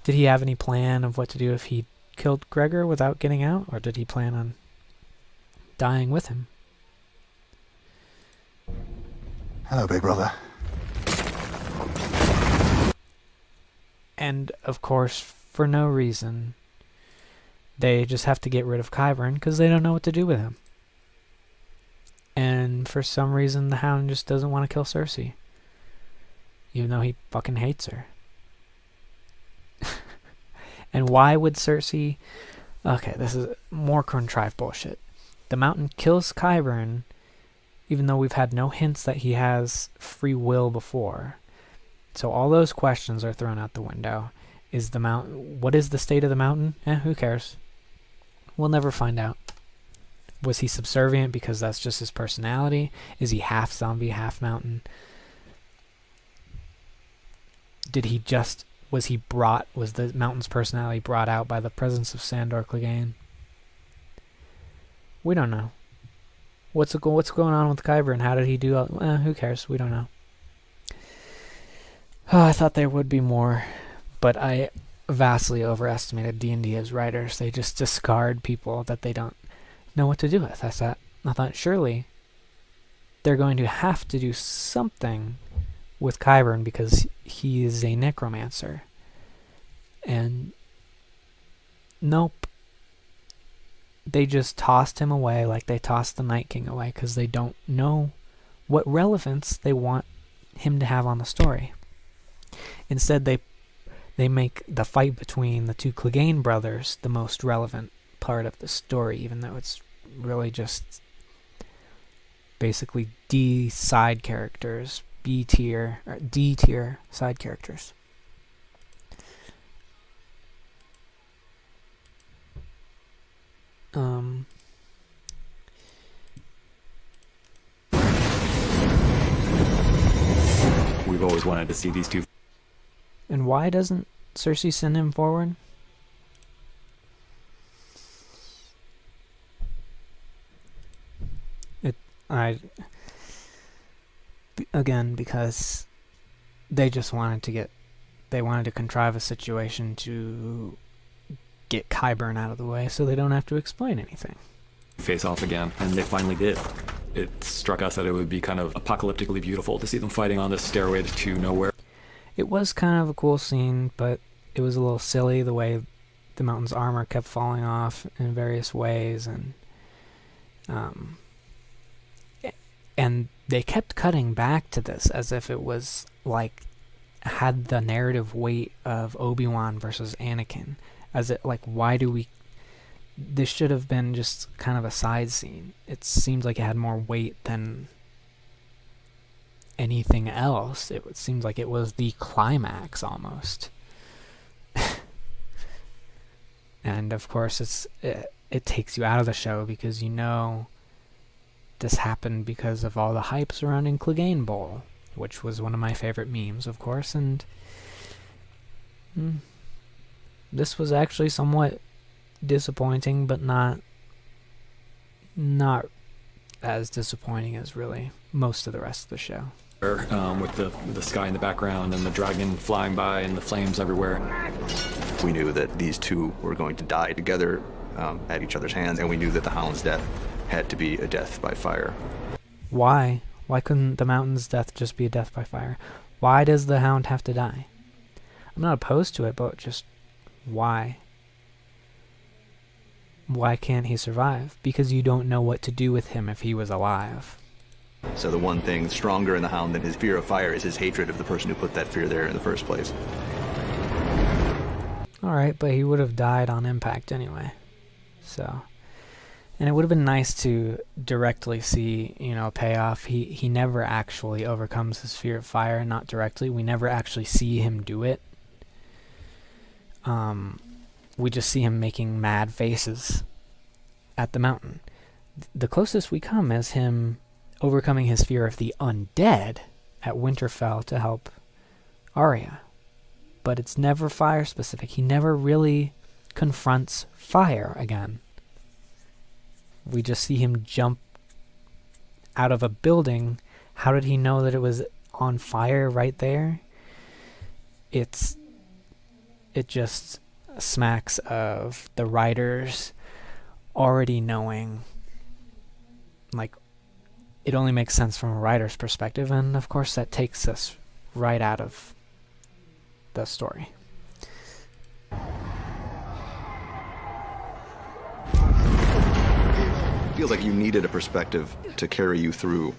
Did he have any plan of what to do if he killed Gregor without getting out, or did he plan on dying with him? Hello, big brother. And, of course, for no reason, they just have to get rid of Qyburn because they don't know what to do with him. And for some reason, the Hound just doesn't want to kill Cersei, even though he fucking hates her. And why would Cersei... Okay, this is more contrived bullshit. The Mountain kills Qyburn, even though we've had no hints that he has free will before. So all those questions are thrown out the window. Is the mountain... What is the state of the Mountain? Who cares? We'll never find out. Was he subservient because that's just his personality? Is he half zombie, half mountain? Did he just... Was the Mountain's personality brought out by the presence of Sandor Clegane? We don't know. What's going on with Qyburn? How did he do... who cares? We don't know. Oh, I thought there would be more, but I vastly overestimated D&D as writers. They just discard people that they don't know what to do with. I thought surely they're going to have to do something with Qyburn because he is a necromancer. And nope. They just tossed him away like they tossed the Night King away because they don't know what relevance they want him to have on the story. Instead, they make the fight between the two Clegane brothers the most relevant part of the story, even though it's really just basically D side characters, B tier or D tier side characters. We've always wanted to see these two. And why doesn't Cersei send him forward? Again, because they just wanted to contrive a situation to get Qyburn out of the way so they don't have to explain anything. Face off again, and they finally did. It struck us that it would be kind of apocalyptically beautiful to see them fighting on this stairway to nowhere. It was kind of a cool scene, but it was a little silly the way the Mountain's armor kept falling off in various ways, and they kept cutting back to this as if it was like had the narrative weight of Obi-Wan versus Anakin. As it like, why do we... This should have been just kind of a side scene. It seemed like it had more weight than anything else. It seemed like it was the climax almost. And of course it takes you out of the show because you know this happened because of all the hype surrounding Clegane Bowl, which was one of my favorite memes, of course, and this was actually somewhat disappointing, but not as disappointing as really most of the rest of the show. With the sky in the background and the dragon flying by and the flames everywhere. We knew that these two were going to die together at each other's hands, and we knew that the Hound's death had to be a death by fire. Why? Why couldn't the Mountain's death just be a death by fire? Why does the Hound have to die? I'm not opposed to it, but just why? Why can't he survive? Because you don't know what to do with him if he was alive. So the one thing stronger in the Hound than his fear of fire is his hatred of the person who put that fear there in the first place. Alright, but he would have died on impact anyway. So... And it would have been nice to directly see, a payoff. He never actually overcomes his fear of fire, not directly. We never actually see him do it. We just see him making mad faces at the Mountain. The closest we come is him overcoming his fear of the undead at Winterfell to help Arya. But it's never fire specific. He never really confronts fire again. We just see him jump out of a building. How did he know that it was on fire right there? It's it just smacks of the writers already knowing, like, it only makes sense from a writer's perspective, and of course that takes us right out of the story. Feels like you needed a perspective to carry you through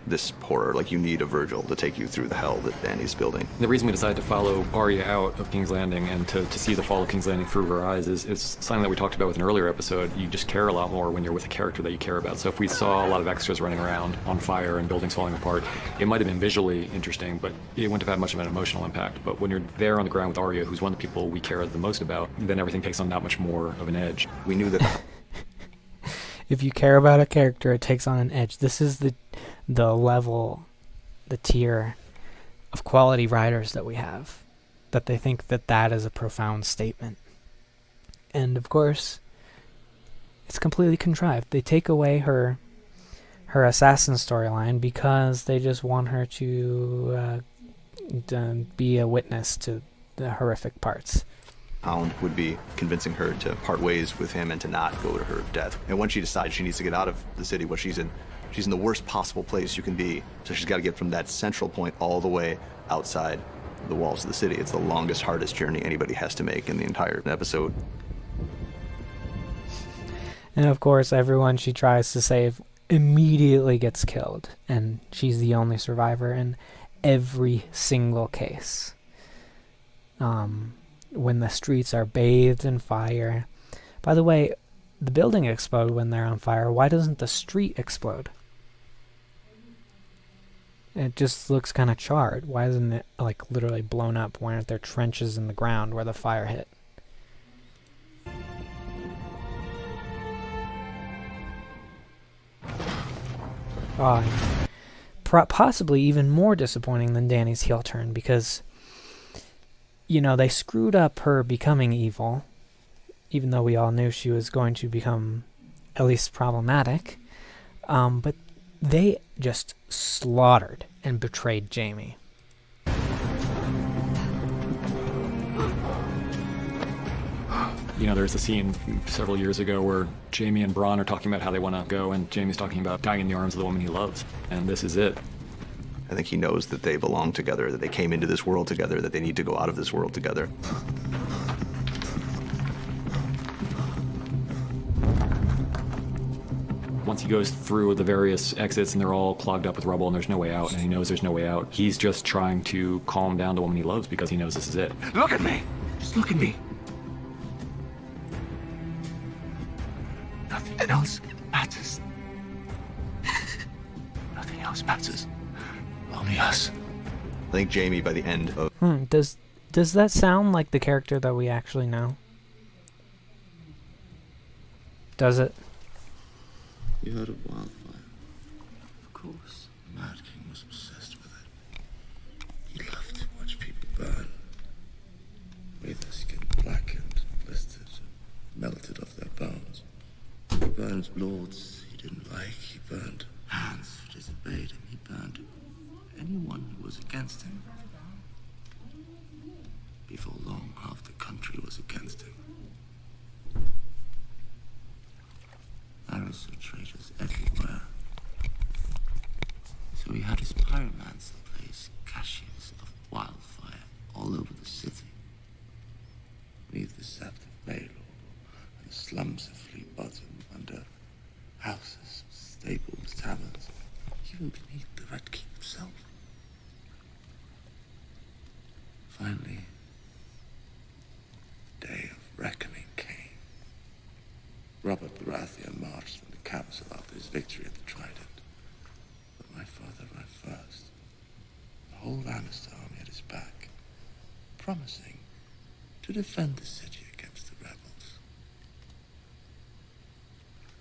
this horror. Like you need a Virgil to take you through the hell that Dany's building. The reason we decided to follow Arya out of King's Landing and to see the fall of King's Landing through her eyes is something that we talked about with an earlier episode. You just care a lot more when you're with a character that you care about. So if we saw a lot of extras running around on fire and buildings falling apart, it might have been visually interesting, but it wouldn't have had much of an emotional impact. But when you're there on the ground with Arya, who's one of the people we care the most about, then everything takes on that much more of an edge. We knew that... If you care about a character, it takes on an edge. This is the level, the tier of quality writers that we have, that they think that that is a profound statement. And of course, it's completely contrived. They take away her assassin storyline because they just want her to be a witness to the horrific parts. Hound would be convincing her to part ways with him and to not go to her death. And when she decides she needs to get out of the city, what she's in the worst possible place you can be. So she's got to get from that central point all the way outside the walls of the city. It's the longest, hardest journey anybody has to make in the entire episode. And of course, everyone she tries to save immediately gets killed, and she's the only survivor in every single case. When the streets are bathed in fire. By the way, the building explode when they're on fire. Why doesn't the street explode? It just looks kind of charred. Why isn't it, like, literally blown up? Why aren't there trenches in the ground where the fire hit? Possibly even more disappointing than Dany's heel turn, because, you know, they screwed up her becoming evil, even though we all knew she was going to become at least problematic. But they just slaughtered and betrayed Jaime. You know, there's a scene several years ago where Jaime and Bronn are talking about how they want to go, and Jaime's talking about dying in the arms of the woman he loves. And this is it. I think he knows that they belong together, that they came into this world together, that they need to go out of this world together. Once he goes through the various exits and they're all clogged up with rubble and there's no way out, and he knows there's no way out, he's just trying to calm down the woman he loves because he knows this is it. Look at me! Just look at me! Nothing else matters. Nothing else matters. Only us. I think Jaime, by the end of... Does that sound like the character that we actually know? Does it? You heard of wildfire? Of course. The Mad King was obsessed with it. He loved to watch people burn. With their skin blackened, blistered, melted off their bones. He burned lords he didn't like. He burned hands who disobeyed him. He burned anyone who was against him. Before long, half the country was against him. Arrows of traitors everywhere. So he had his pyromancer place caches of wildfire all over the city. Beneath the Sept of Baelor, and the slums of Fleet Bottom, under houses, stables, taverns, even beneath the Red Keep itself. Finally, the day of reckoning came. Robert Baratheon marched from the council after his victory at the Trident. But my father ran first. The whole Lannister army at his back, promising to defend the city against the rebels.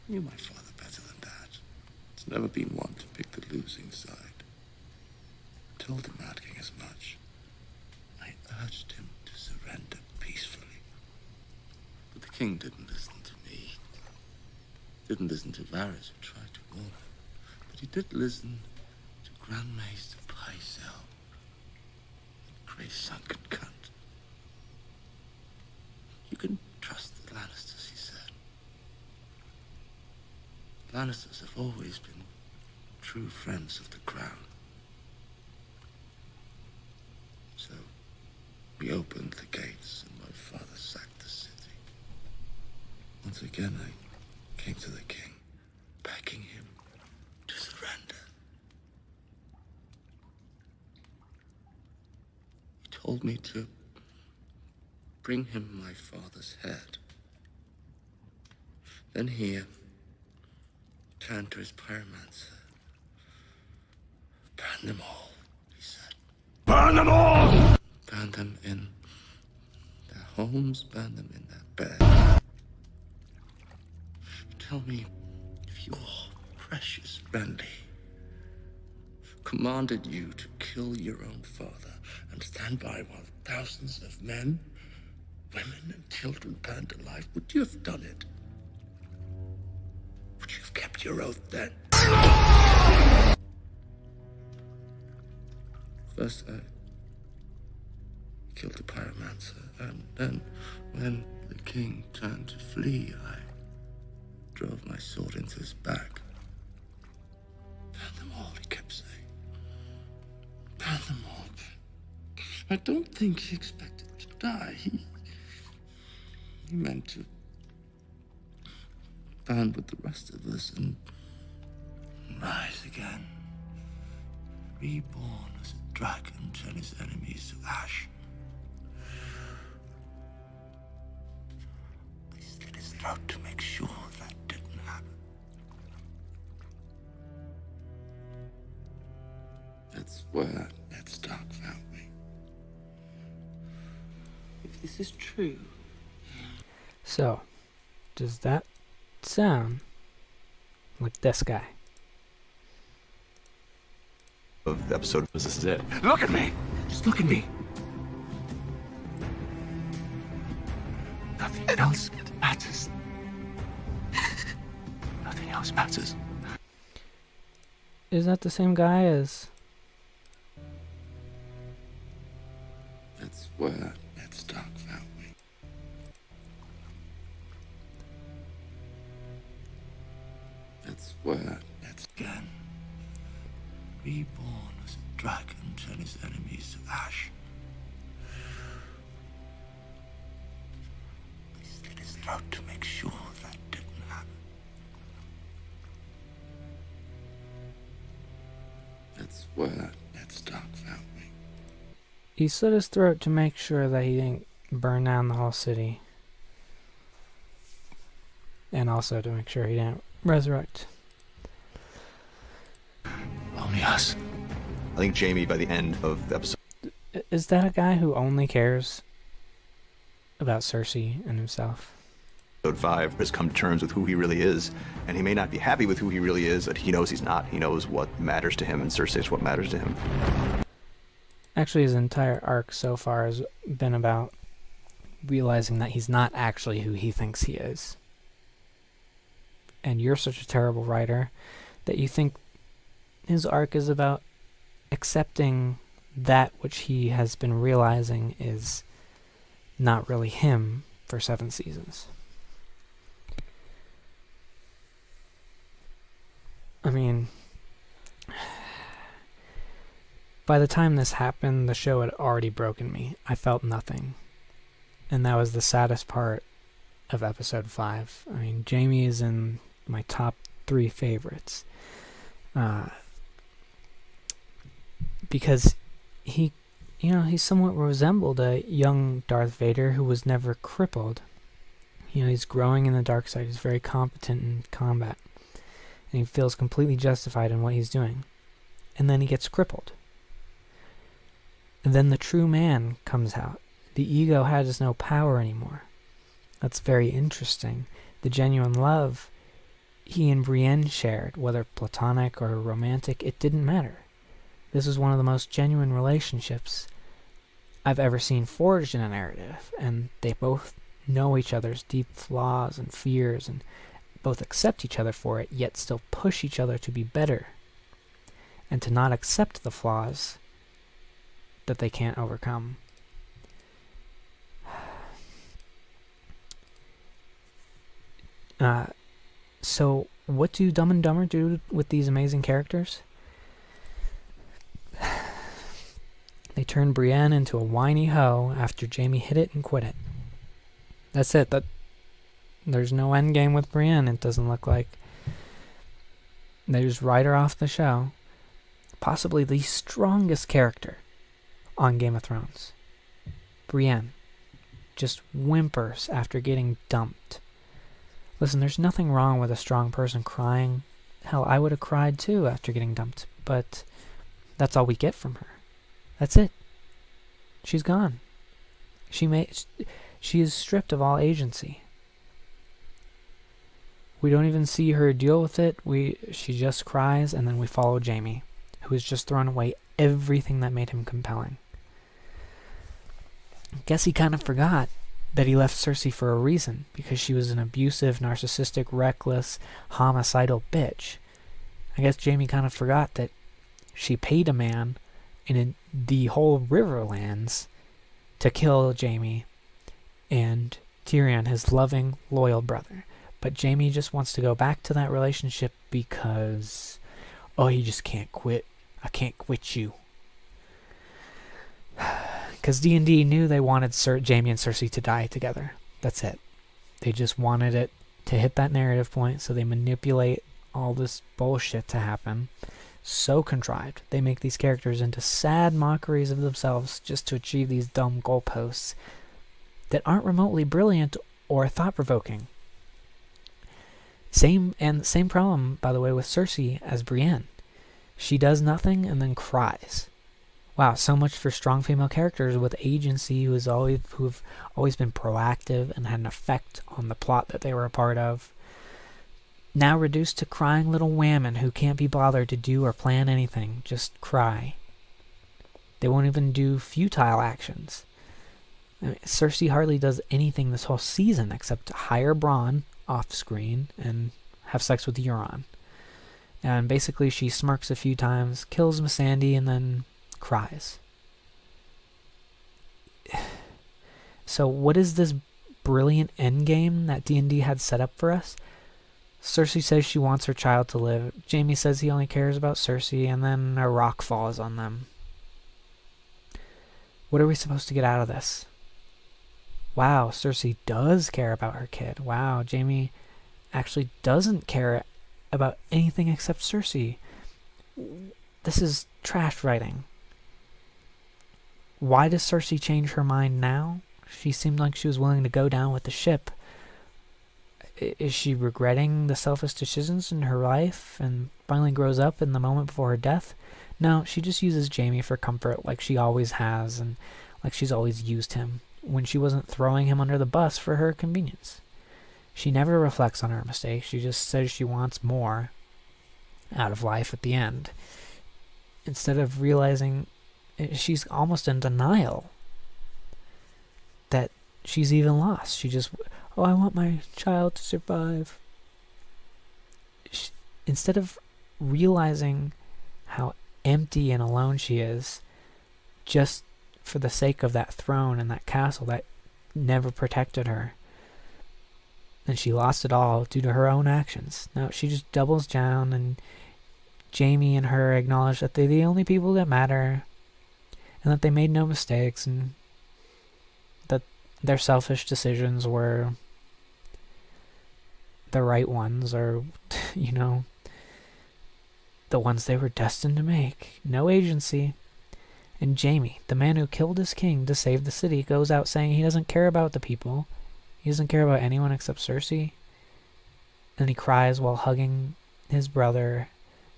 I knew my father better than that. He's never been one to pick the losing side. I told the Mad King as much. I urged him to surrender peacefully. But the king didn't listen to me. Didn't listen to Varys, who tried to warn him. But he did listen to Grand Maester Pycelle, that grey sunken cunt. Lannisters have always been true friends of the crown. So, we opened the gates and my father sacked the city. Once again, I came to the king, begging him to surrender. He told me to bring him my father's head. Then he turned to his pyromancer. Burn them all, he said. Burn them all! Burn them in their homes, burn them in their beds. Tell me if your precious Renly commanded you to kill your own father and stand by while thousands of men, women, and children burned alive, would you have done it? Would you have kept your oath then? First, I killed the pyromancer, and then, when the king turned to flee, I drove my sword into his back. Burn them all, he kept saying. Burn them all. I don't think he expected to die. He meant to burn with the rest of us and rise again. Reborn as a dragon, turn his enemies to ash. I slit his throat to make sure that didn't happen. That's where Ned Stark found me. If this is true... So, does that sound like this guy? Of the episode. This is it. Look at me! Just look at me. Nothing else matters. Nothing else matters. Is that the same guy as... That's where Ned Stark found me. That's where Ned's again. Reborn as a dragon, turn his enemies to ash. I slit his throat to make sure that didn't happen. That's where Ned Stark found me. He slit his throat to make sure that he didn't burn down the whole city. And also to make sure he didn't resurrect. Only us. I think Jaime, by the end of the episode... Is that a guy who only cares about Cersei and himself? Episode 5 has come to terms with who he really is, and he may not be happy with who he really is, but he knows he's not. He knows what matters to him, and Cersei's what matters to him. Actually, his entire arc so far has been about realizing that he's not actually who he thinks he is. And you're such a terrible writer that you think his arc is about accepting that which he has been realizing is not really him for 7 seasons. I mean, by the time this happened, the show had already broken me. I felt nothing. And that was the saddest part of episode 5. I mean, Jaime is in my top 3 favorites. Because he somewhat resembled a young Darth Vader who was never crippled. He's growing in the dark side. He's very competent in combat. And he feels completely justified in what he's doing. And then he gets crippled. And then the true man comes out. The ego has no power anymore. That's very interesting. The genuine love he and Brienne shared, whether platonic or romantic, it didn't matter. This was one of the most genuine relationships I've ever seen forged in a narrative, and they both know each other's deep flaws and fears, and both accept each other for it, yet still push each other to be better, and to not accept the flaws that they can't overcome. So what do Dumb and Dumber do with these amazing characters? They turn Brienne into a whiny hoe after Jaime hit it and quit it. That's it. There's no end game with Brienne, it doesn't look like. They just write her off the show. Possibly the strongest character on Game of Thrones. Brienne just whimpers after getting dumped. Listen, there's nothing wrong with a strong person crying. Hell, I would have cried too after getting dumped, but that's all we get from her. That's it. She's gone. She is stripped of all agency. We don't even see her deal with it. She just cries, and then we follow Jaime, who has just thrown away everything that made him compelling. Guess he kind of forgot that he left Cersei for a reason, because she was an abusive, narcissistic, reckless, homicidal bitch. I guess Jaime kind of forgot that she paid a man in the whole Riverlands to kill Jaime and Tyrion, his loving, loyal brother. But Jaime just wants to go back to that relationship because, oh, he just can't quit. I can't quit you. Because D&D knew they wanted Jaime and Cersei to die together. That's it. They just wanted it to hit that narrative point, so they manipulate all this bullshit to happen. So contrived. They make these characters into sad mockeries of themselves just to achieve these dumb goalposts that aren't remotely brilliant or thought-provoking. Same problem, by the way, with Cersei as Brienne. She does nothing and then cries. Wow, so much for strong female characters with agency who've always been proactive and had an effect on the plot that they were a part of. Now reduced to crying little women who can't be bothered to do or plan anything, just cry. They won't even do futile actions. I mean, Cersei hardly does anything this whole season except hire Bronn off screen and have sex with Euron. And basically she smirks a few times, kills Missandei, and then cries. So what is this brilliant endgame that D&D had set up for us? Cersei says she wants her child to live. Jaime says he only cares about Cersei, and then a rock falls on them. What are we supposed to get out of this? Wow, Cersei does care about her kid. Wow, Jaime actually doesn't care about anything except Cersei. This is trash writing. Why does Cersei change her mind now? She seemed like she was willing to go down with the ship. Is she regretting the selfish decisions in her life and finally grows up in the moment before her death? No, she just uses Jaime for comfort like she always has and like she's always used him when she wasn't throwing him under the bus for her convenience. She never reflects on her mistake. She just says she wants more out of life at the end. Instead of realizing she's almost in denial that she's even lost. She just, oh, I want my child to survive. Instead of realizing how empty and alone she is, just for the sake of that throne and that castle that never protected her. And she lost it all due to her own actions. Now she just doubles down, and Jaime and her acknowledge that they're the only people that matter, and that they made no mistakes, and that their selfish decisions were the right ones, or, you know, the ones they were destined to make. No agency. And Jaime, the man who killed his king to save the city, goes out saying he doesn't care about the people. He doesn't care about anyone except Cersei. And he cries while hugging his brother,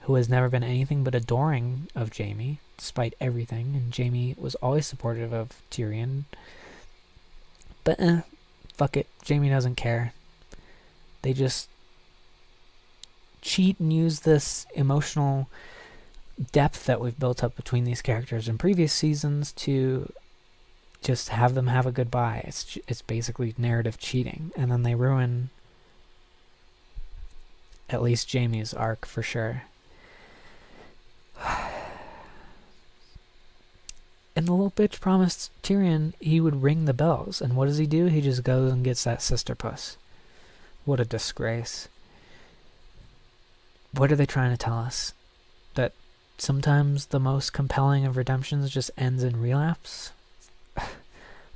who has never been anything but adoring of Jaime, despite everything. And Jaime was always supportive of Tyrion. But fuck it. Jaime doesn't care. They just cheat and use this emotional depth that we've built up between these characters in previous seasons to just have them have a goodbye. It's basically narrative cheating, and then they ruin at least Jaime's arc for sure. And the little bitch promised Tyrion he would ring the bells, and what does he do? He just goes and gets that sister puss. What a disgrace. what are they trying to tell us? That sometimes the most compelling of redemptions just ends in relapse? I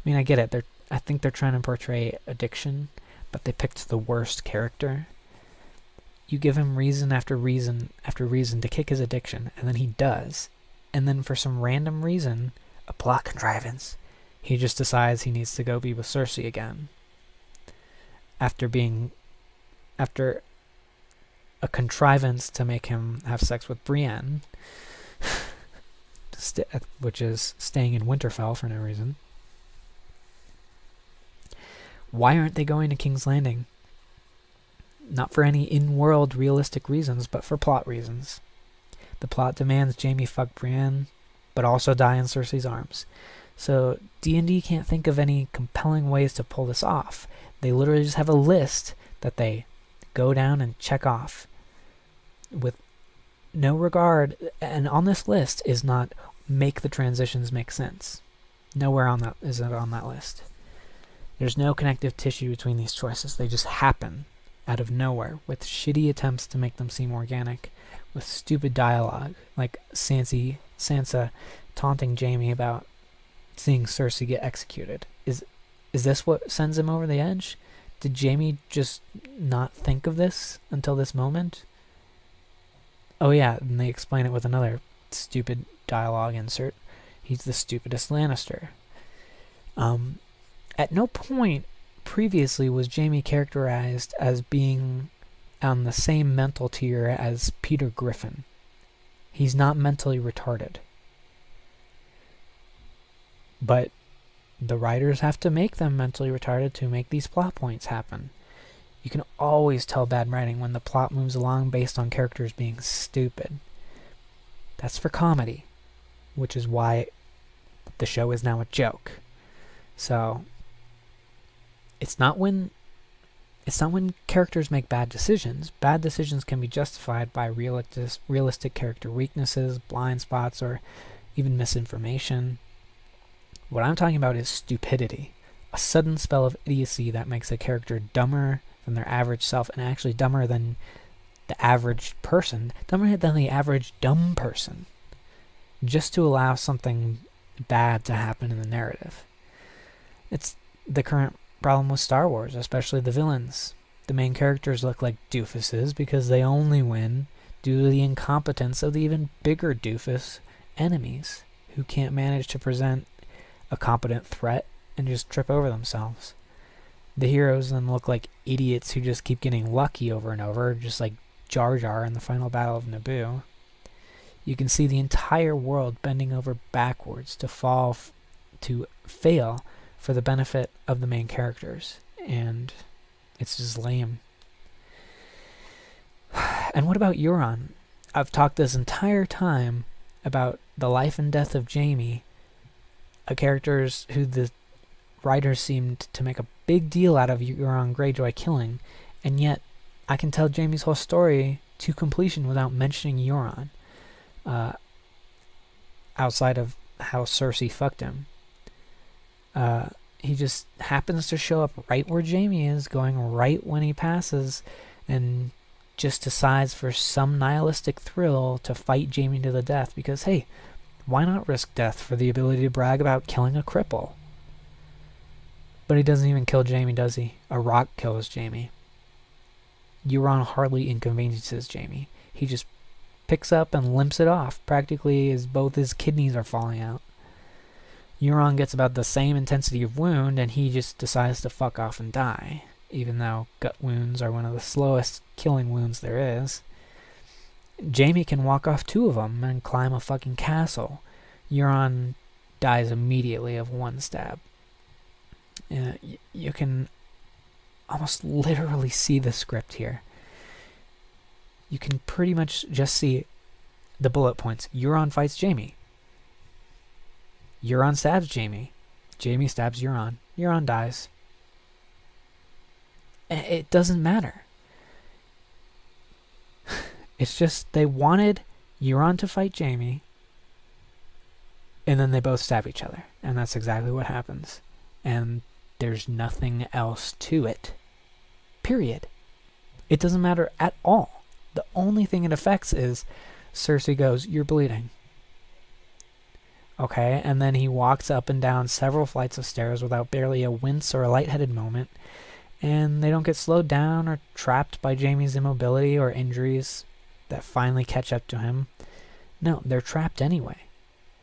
mean, I get it. I think they're trying to portray addiction, but they picked the worst character. You give him reason after reason after reason to kick his addiction, and then he does. And then for some random reason, a plot contrivance, he just decides he needs to go be with Cersei again. After a contrivance to make him have sex with Brienne, which is staying in Winterfell for no reason. Why aren't they going to King's Landing? Not for any in-world realistic reasons, but for plot reasons. The plot demands Jaime fuck Brienne, but also die in Cersei's arms. So D&D can't think of any compelling ways to pull this off. They literally just have a list that they go down and check off with no regard. And on this list is not make the transitions make sense. Nowhere on that is it on that list. There's no connective tissue between these choices. They just happen out of nowhere with shitty attempts to make them seem organic, with stupid dialogue like Sansa taunting Jaime about seeing Cersei get executed. Is this what sends him over the edge? Did Jaime just not think of this until this moment? Oh yeah, and they explain it with another stupid dialogue insert. He's the stupidest Lannister. At no point previously was Jaime characterized as being on the same mental tier as Peter Griffin. He's not mentally retarded. But the writers have to make them mentally retarded to make these plot points happen. You can always tell bad writing when the plot moves along based on characters being stupid. That's for comedy, which is why the show is now a joke. So it's not when characters make bad decisions. Bad decisions can be justified by realistic character weaknesses, blind spots, or even misinformation. What I'm talking about is stupidity. A sudden spell of idiocy that makes a character dumber than their average self, and actually dumber than the average person, dumber than the average dumb person, just to allow something bad to happen in the narrative. It's the current problem with Star Wars, especially the villains. The main characters look like doofuses because they only win due to the incompetence of the even bigger doofus enemies who can't manage to present a competent threat and just trip over themselves. The heroes then look like idiots who just keep getting lucky over and over, just like Jar Jar in the final battle of Naboo. You can see the entire world bending over backwards to fail for the benefit of the main characters, and it's just lame. And what about Euron? I've talked this entire time about the life and death of Jaime, characters who the writers seemed to make a big deal out of Euron Greyjoy killing, and yet I can tell Jaime's whole story to completion without mentioning Euron, outside of how Cersei fucked him. He just happens to show up right where Jaime is, going right when he passes, and just decides for some nihilistic thrill to fight Jaime to the death because, hey, why not risk death for the ability to brag about killing a cripple? But he doesn't even kill Jaime, does he? A rock kills Jaime. Euron hardly inconveniences Jaime. He just picks up and limps it off, practically as both his kidneys are falling out. Euron gets about the same intensity of wound, and he just decides to fuck off and die, even though gut wounds are one of the slowest killing wounds there is. Jaime can walk off 2 of them and climb a fucking castle. Euron dies immediately of 1 stab. You can almost literally see the script here. You can pretty much just see the bullet points. Euron fights Jaime. Euron stabs Jaime. Jaime stabs Euron. Euron dies. It doesn't matter. It's just they wanted Euron to fight Jaime, and then they both stab each other. And that's exactly what happens. And there's nothing else to it. Period. It doesn't matter at all. The only thing it affects is Cersei goes, "You're bleeding." Okay, and then he walks up and down several flights of stairs without barely a wince or a lightheaded moment, and they don't get slowed down or trapped by Jaime's immobility or injuries that finally catch up to him. No, they're trapped anyway.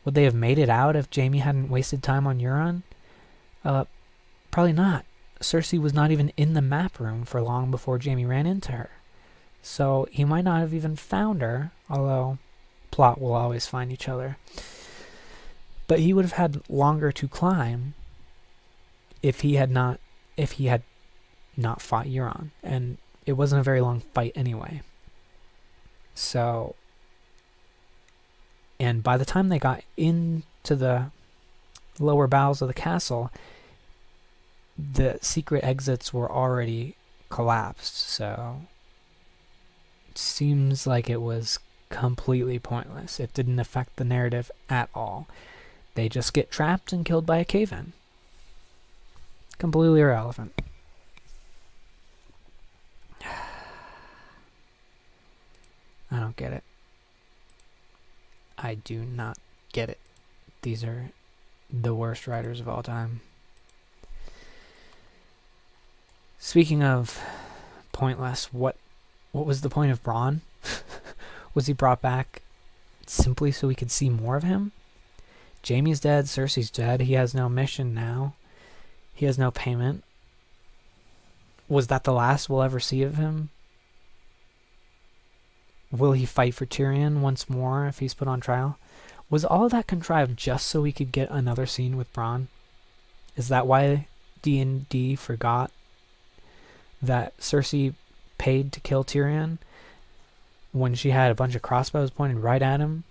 Would they have made it out if Jaime hadn't wasted time on Euron? Probably not. Cersei was not even in the map room for long before Jaime ran into her. So he might not have even found her, although plot will always find each other. But he would have had longer to climb if he had not fought Euron, and it wasn't a very long fight anyway. So, and by the time they got into the lower bowels of the castle, the secret exits were already collapsed, so it seems like it was completely pointless. It didn't affect the narrative at all. They just get trapped and killed by a cave-in. Completely irrelevant. I don't get it. I do not get it. These are the worst writers of all time. Speaking of pointless, what was the point of Bronn? Was he brought back simply so we could see more of him? Jaime's dead, Cersei's dead, he has no mission now. He has no payment. Was that the last we'll ever see of him? Will he fight for Tyrion once more if he's put on trial? Was all that contrived just so we could get another scene with Bronn? Is that why D&D forgot that Cersei paid to kill Tyrion when she had a bunch of crossbows pointed right at him?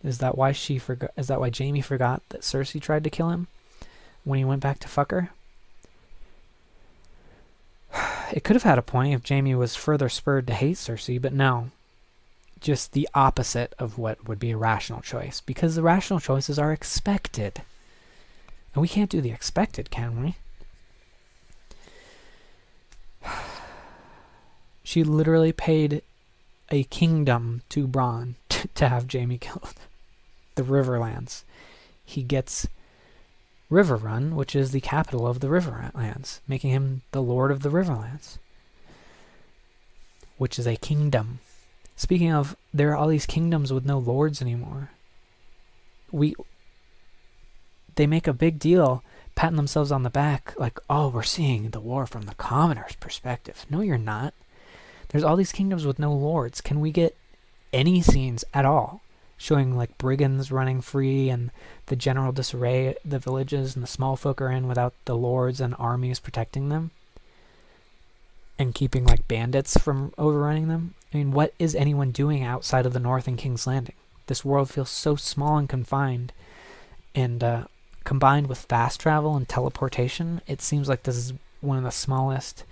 Is that why she forgot? Is that why Jaime forgot that Cersei tried to kill him when he went back to fuck her? It could have had a point if Jaime was further spurred to hate Cersei, but no. Just the opposite of what would be a rational choice, because the rational choices are expected. And we can't do the expected, can we? She literally paid a kingdom to Bronn to have Jaime killed. The Riverlands. He gets Riverrun, which is the capital of the Riverlands, making him the Lord of the Riverlands, which is a kingdom. Speaking of, there are all these kingdoms with no lords anymore. They make a big deal, patting themselves on the back, like, oh, we're seeing the war from the commoner's perspective. No, you're not. There's all these kingdoms with no lords. Can we get any scenes at all showing like brigands running free and the general disarray the villages and the small folk are in without the lords and armies protecting them and keeping like bandits from overrunning them? I mean, what is anyone doing outside of the North and King's Landing? This world feels so small and confined, and combined with fast travel and teleportation, it seems like this is one of the smallest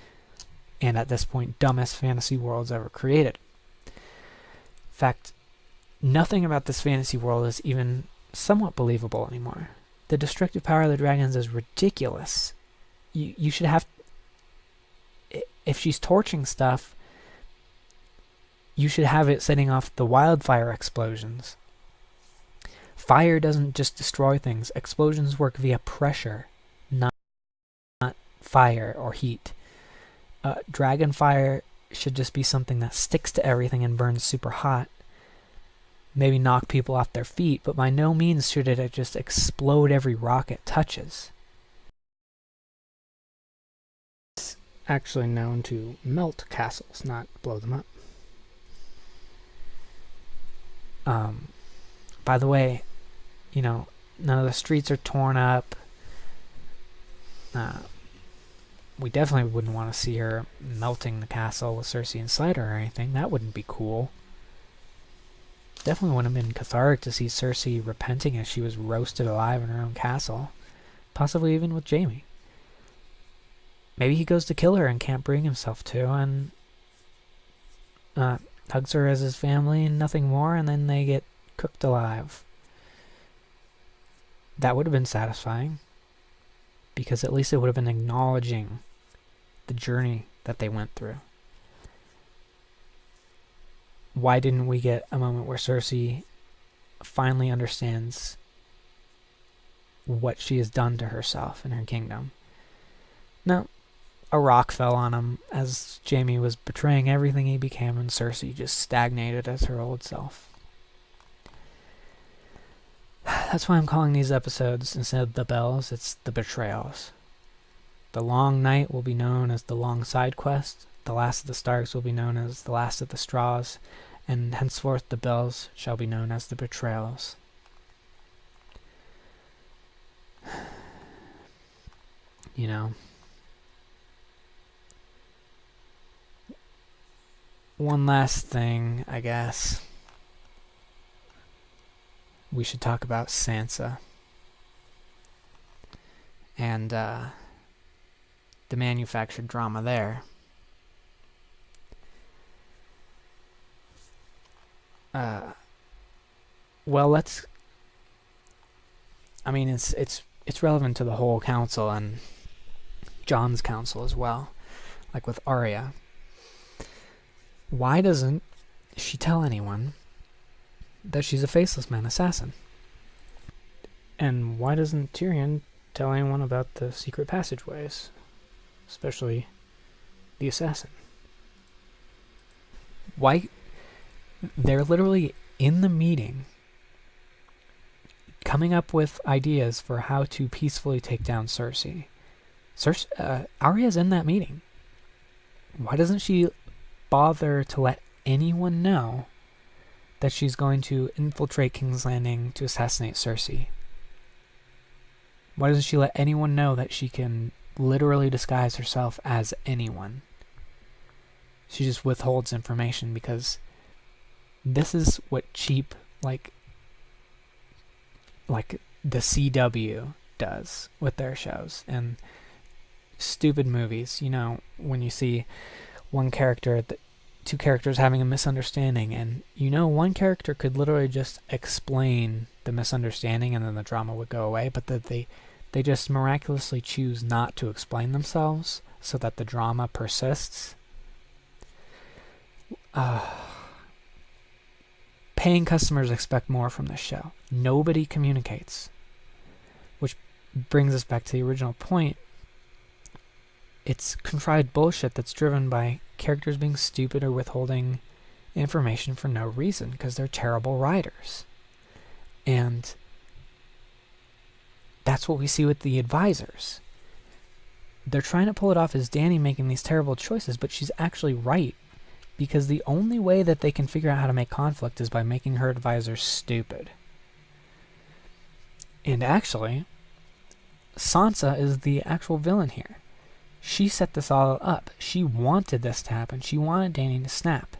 and at this point dumbest fantasy worlds ever created. In fact, nothing about this fantasy world is even somewhat believable anymore. The destructive power of the dragons is ridiculous. You should have... If she's torching stuff, you should have it setting off the wildfire explosions. Fire doesn't just destroy things. Explosions work via pressure, not fire or heat. Dragon fire should just be something that sticks to everything and burns super hot. Maybe knock people off their feet, but by no means should it just explode every rock it touches. It's actually known to melt castles, not blow them up. By the way, you know, none of the streets are torn up. We definitely wouldn't want to see her melting the castle with Cersei inside her or anything. That wouldn't be cool. Definitely wouldn't have been cathartic to see Cersei repenting as she was roasted alive in her own castle. Possibly even with Jaime. Maybe he goes to kill her and can't bring himself to, and hugs her as his family and nothing more, and then they get cooked alive. That would have been satisfying, because at least it would have been acknowledging the journey that they went through. why didn't we get a moment where Cersei finally understands what she has done to herself and her kingdom? No, a rock fell on him as Jaime was betraying everything he became, and Cersei just stagnated as her old self. That's why I'm calling these episodes, instead of the bells, it's the betrayals. The long night will be known as the long side quest. The last of the Starks will be known as the last of the straws, and henceforth the bells shall be known as the betrayals. You know, one last thing, I guess. We should talk about Sansa and the manufactured drama there. Well, let's. I mean, it's relevant to the whole council and Jon's council as well, like with Arya. Why doesn't she tell anyone that she's a faceless man assassin? And why doesn't Tyrion tell anyone about the secret passageways, especially the assassin? Why? They're literally in the meeting coming up with ideas for how to peacefully take down Cersei. Arya's in that meeting. Why doesn't she bother to let anyone know that she's going to infiltrate King's Landing to assassinate Cersei? Why doesn't she let anyone know that she can literally disguise herself as anyone? She just withholds information because this is what cheap, like the CW does with their shows and stupid movies. You know, when you see two characters having a misunderstanding, and you know one character could literally just explain the misunderstanding and then the drama would go away, but that they just miraculously choose not to explain themselves so that the drama persists. Paying customers expect more from this show. Nobody communicates. Which brings us back to the original point. It's contrived bullshit that's driven by characters being stupid or withholding information for no reason because they're terrible writers. And that's what we see with the advisors. They're trying to pull it off as Dany making these terrible choices, but she's actually right. Because the only way that they can figure out how to make conflict is by making her advisors stupid. And actually, Sansa is the actual villain here. She set this all up. She wanted this to happen. She wanted Dany to snap.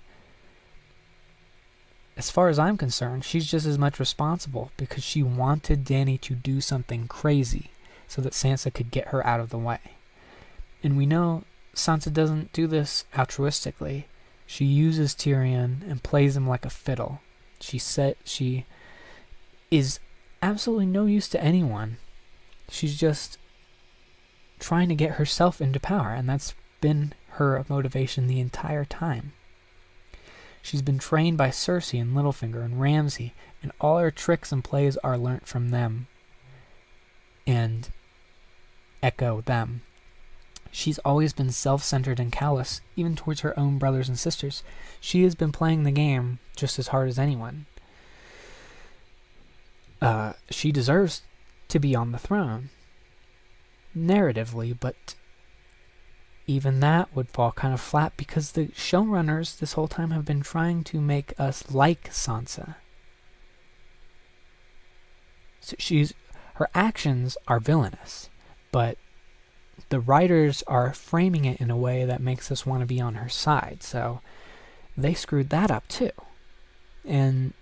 As far as I'm concerned, she's just as much responsible because she wanted Dany to do something crazy so that Sansa could get her out of the way. And we know Sansa doesn't do this altruistically. She uses Tyrion and plays him like a fiddle. She is absolutely no use to anyone. She's just trying to get herself into power, and that's been her motivation the entire time. She's been trained by Cersei and Littlefinger and Ramsay, and all her tricks and plays are learnt from them and echo them. She's always been self-centered and callous, even towards her own brothers and sisters. She has been playing the game just as hard as anyone. She deserves to be on the throne, narratively, but even that would fall kind of flat because the showrunners this whole time have been trying to make us like Sansa. So her actions are villainous, but the writers are framing it in a way that makes us want to be on her side, so they screwed that up too. And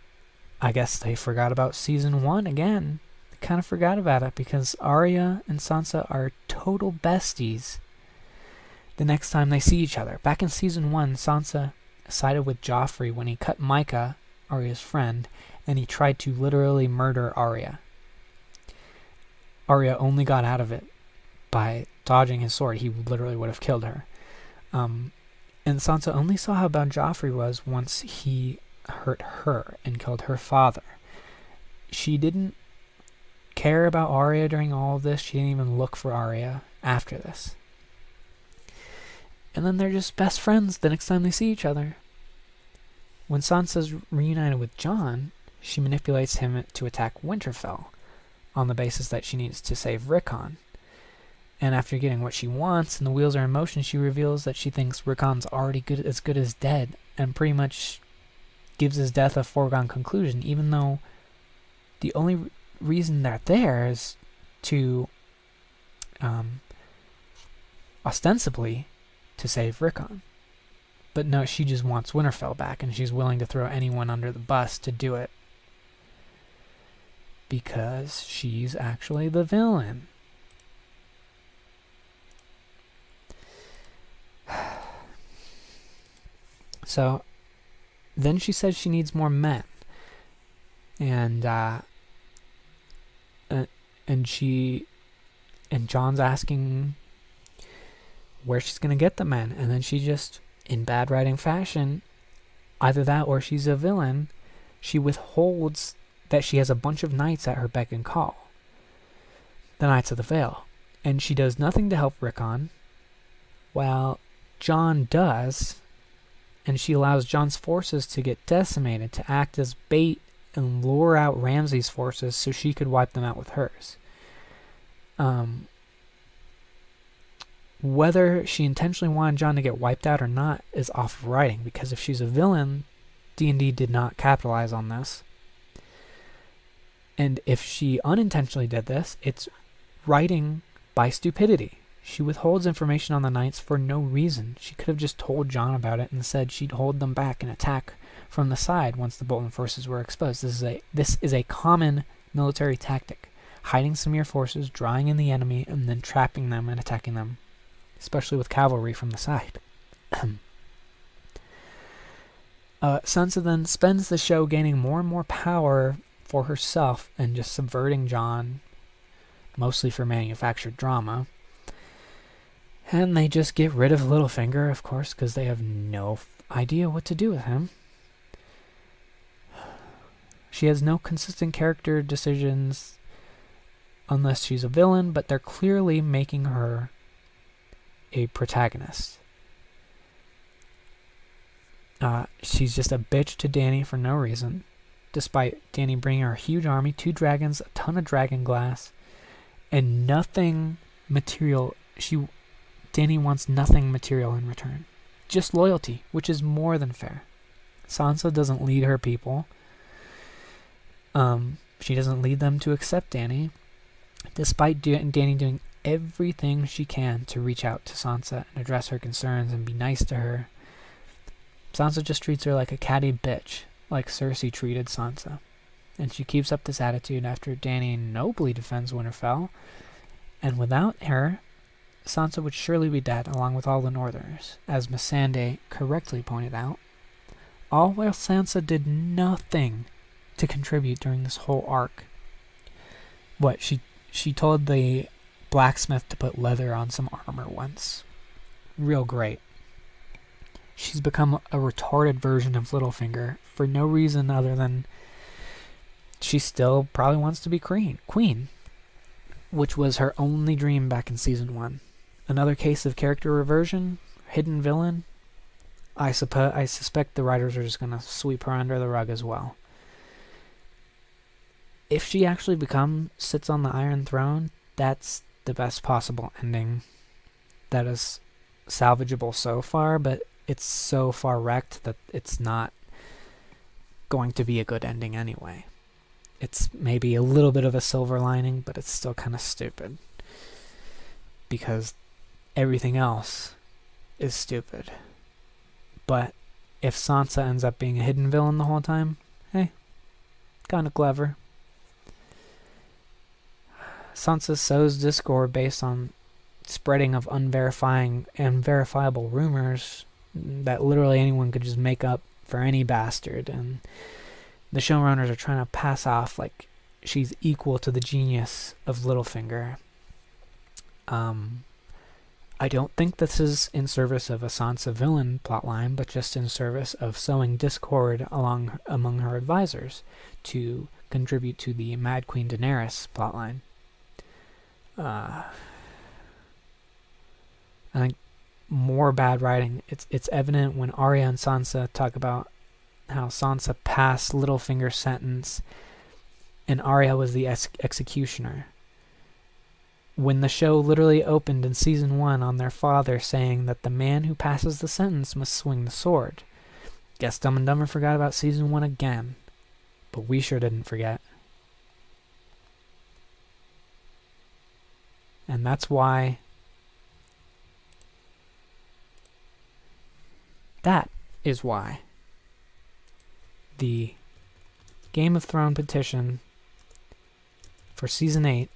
I guess they forgot about season 1 again. They kind of forgot about it because Arya and Sansa are total besties the next time they see each other. Back in season 1, Sansa sided with Joffrey when he cut Micah, Arya's friend, and he tried to literally murder Arya. Arya only got out of it by dodging his sword. He literally would have killed her. And Sansa only saw how bad Joffrey was once he hurt her and killed her father. She didn't care about Arya during all of this. She didn't even look for Arya after this. And then they're just best friends the next time they see each other. When Sansa's reunited with Jon, she manipulates him to attack Winterfell on the basis that she needs to save Rickon. And after getting what she wants and the wheels are in motion, she reveals that she thinks Rickon's already as good as dead, and pretty much gives his death a foregone conclusion, even though the only reason they're there is to ostensibly to save Rickon. But no, she just wants Winterfell back, and she's willing to throw anyone under the bus to do it. Because she's actually the villain. So, then she says she needs more men. And Jon's asking where she's going to get the men. And then she just, in bad writing fashion, either that or she's a villain, she withholds that she has a bunch of knights at her beck and call. The Knights of the Vale. And she does nothing to help Rickon, while Jon does, and she allows Jon's forces to get decimated, to act as bait and lure out Ramsay's forces so she could wipe them out with hers. Whether she intentionally wanted Jon to get wiped out or not is off of writing, because if she's a villain, D&D did not capitalize on this. And if she unintentionally did this, it's writing by stupidity. She withholds information on the knights for no reason. She could have just told Jon about it and said she'd hold them back and attack from the side once the Bolton forces were exposed. This is a common military tactic. Hiding some of your forces, drawing in the enemy, and then trapping them and attacking them. Especially with cavalry from the side. Sansa then spends the show gaining more and more power for herself and just subverting Jon, mostly for manufactured drama. And they just get rid of Littlefinger, of course, because they have no idea what to do with him. She has no consistent character decisions unless she's a villain, but they're clearly making her a protagonist. She's just a bitch to Dany for no reason, despite Dany bringing her a huge army, 2 dragons, a ton of dragon glass, and nothing material. Dany wants nothing material in return. Just loyalty, which is more than fair. Sansa doesn't lead her people. She doesn't lead them to accept Dany, despite Dany doing everything she can to reach out to Sansa and address her concerns and be nice to her. Sansa just treats her like a catty bitch, like Cersei treated Sansa. And she keeps up this attitude after Dany nobly defends Winterfell, and without her, Sansa would surely be dead, along with all the Northerners, as Missandei correctly pointed out. All while Sansa did nothing to contribute during this whole arc. What, she told the blacksmith to put leather on some armor once. Real great. She's become a retarded version of Littlefinger for no reason other than she still probably wants to be queen, which was her only dream back in season 1. Another case of character reversion, hidden villain. I suspect the writers are just going to sweep her under the rug as well. If she actually sits on the Iron Throne, that's the best possible ending that is salvageable so far, but it's so far wrecked that it's not going to be a good ending anyway. It's maybe a little bit of a silver lining, but it's still kind of stupid. Because everything else is stupid. But if Sansa ends up being a hidden villain the whole time, hey, kind of clever. Sansa sows discord based on spreading of unverifiable rumors that literally anyone could just make up for any bastard, and the showrunners are trying to pass off like she's equal to the genius of Littlefinger. I don't think this is in service of a Sansa villain plotline, but just in service of sowing discord among her advisors to contribute to the Mad Queen Daenerys plotline. I think more bad writing. It's evident when Arya and Sansa talk about how Sansa passed Littlefinger's sentence and Arya was the executioner. When the show literally opened in season 1 on their father saying that the man who passes the sentence must swing the sword. Guess Dumb and Dumber forgot about season 1 again. But we sure didn't forget. And that's why... That is why the Game of Thrones petition for season 8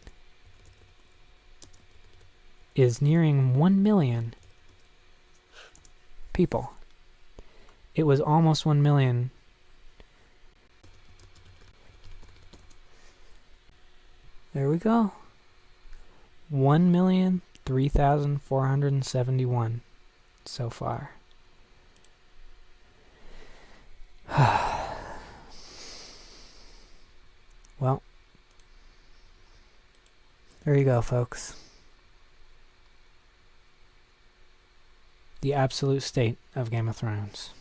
is nearing 1 million people. It was almost 1 million. There we go. 1,003,471 so far. Well, there you go, folks. The absolute state of Game of Thrones.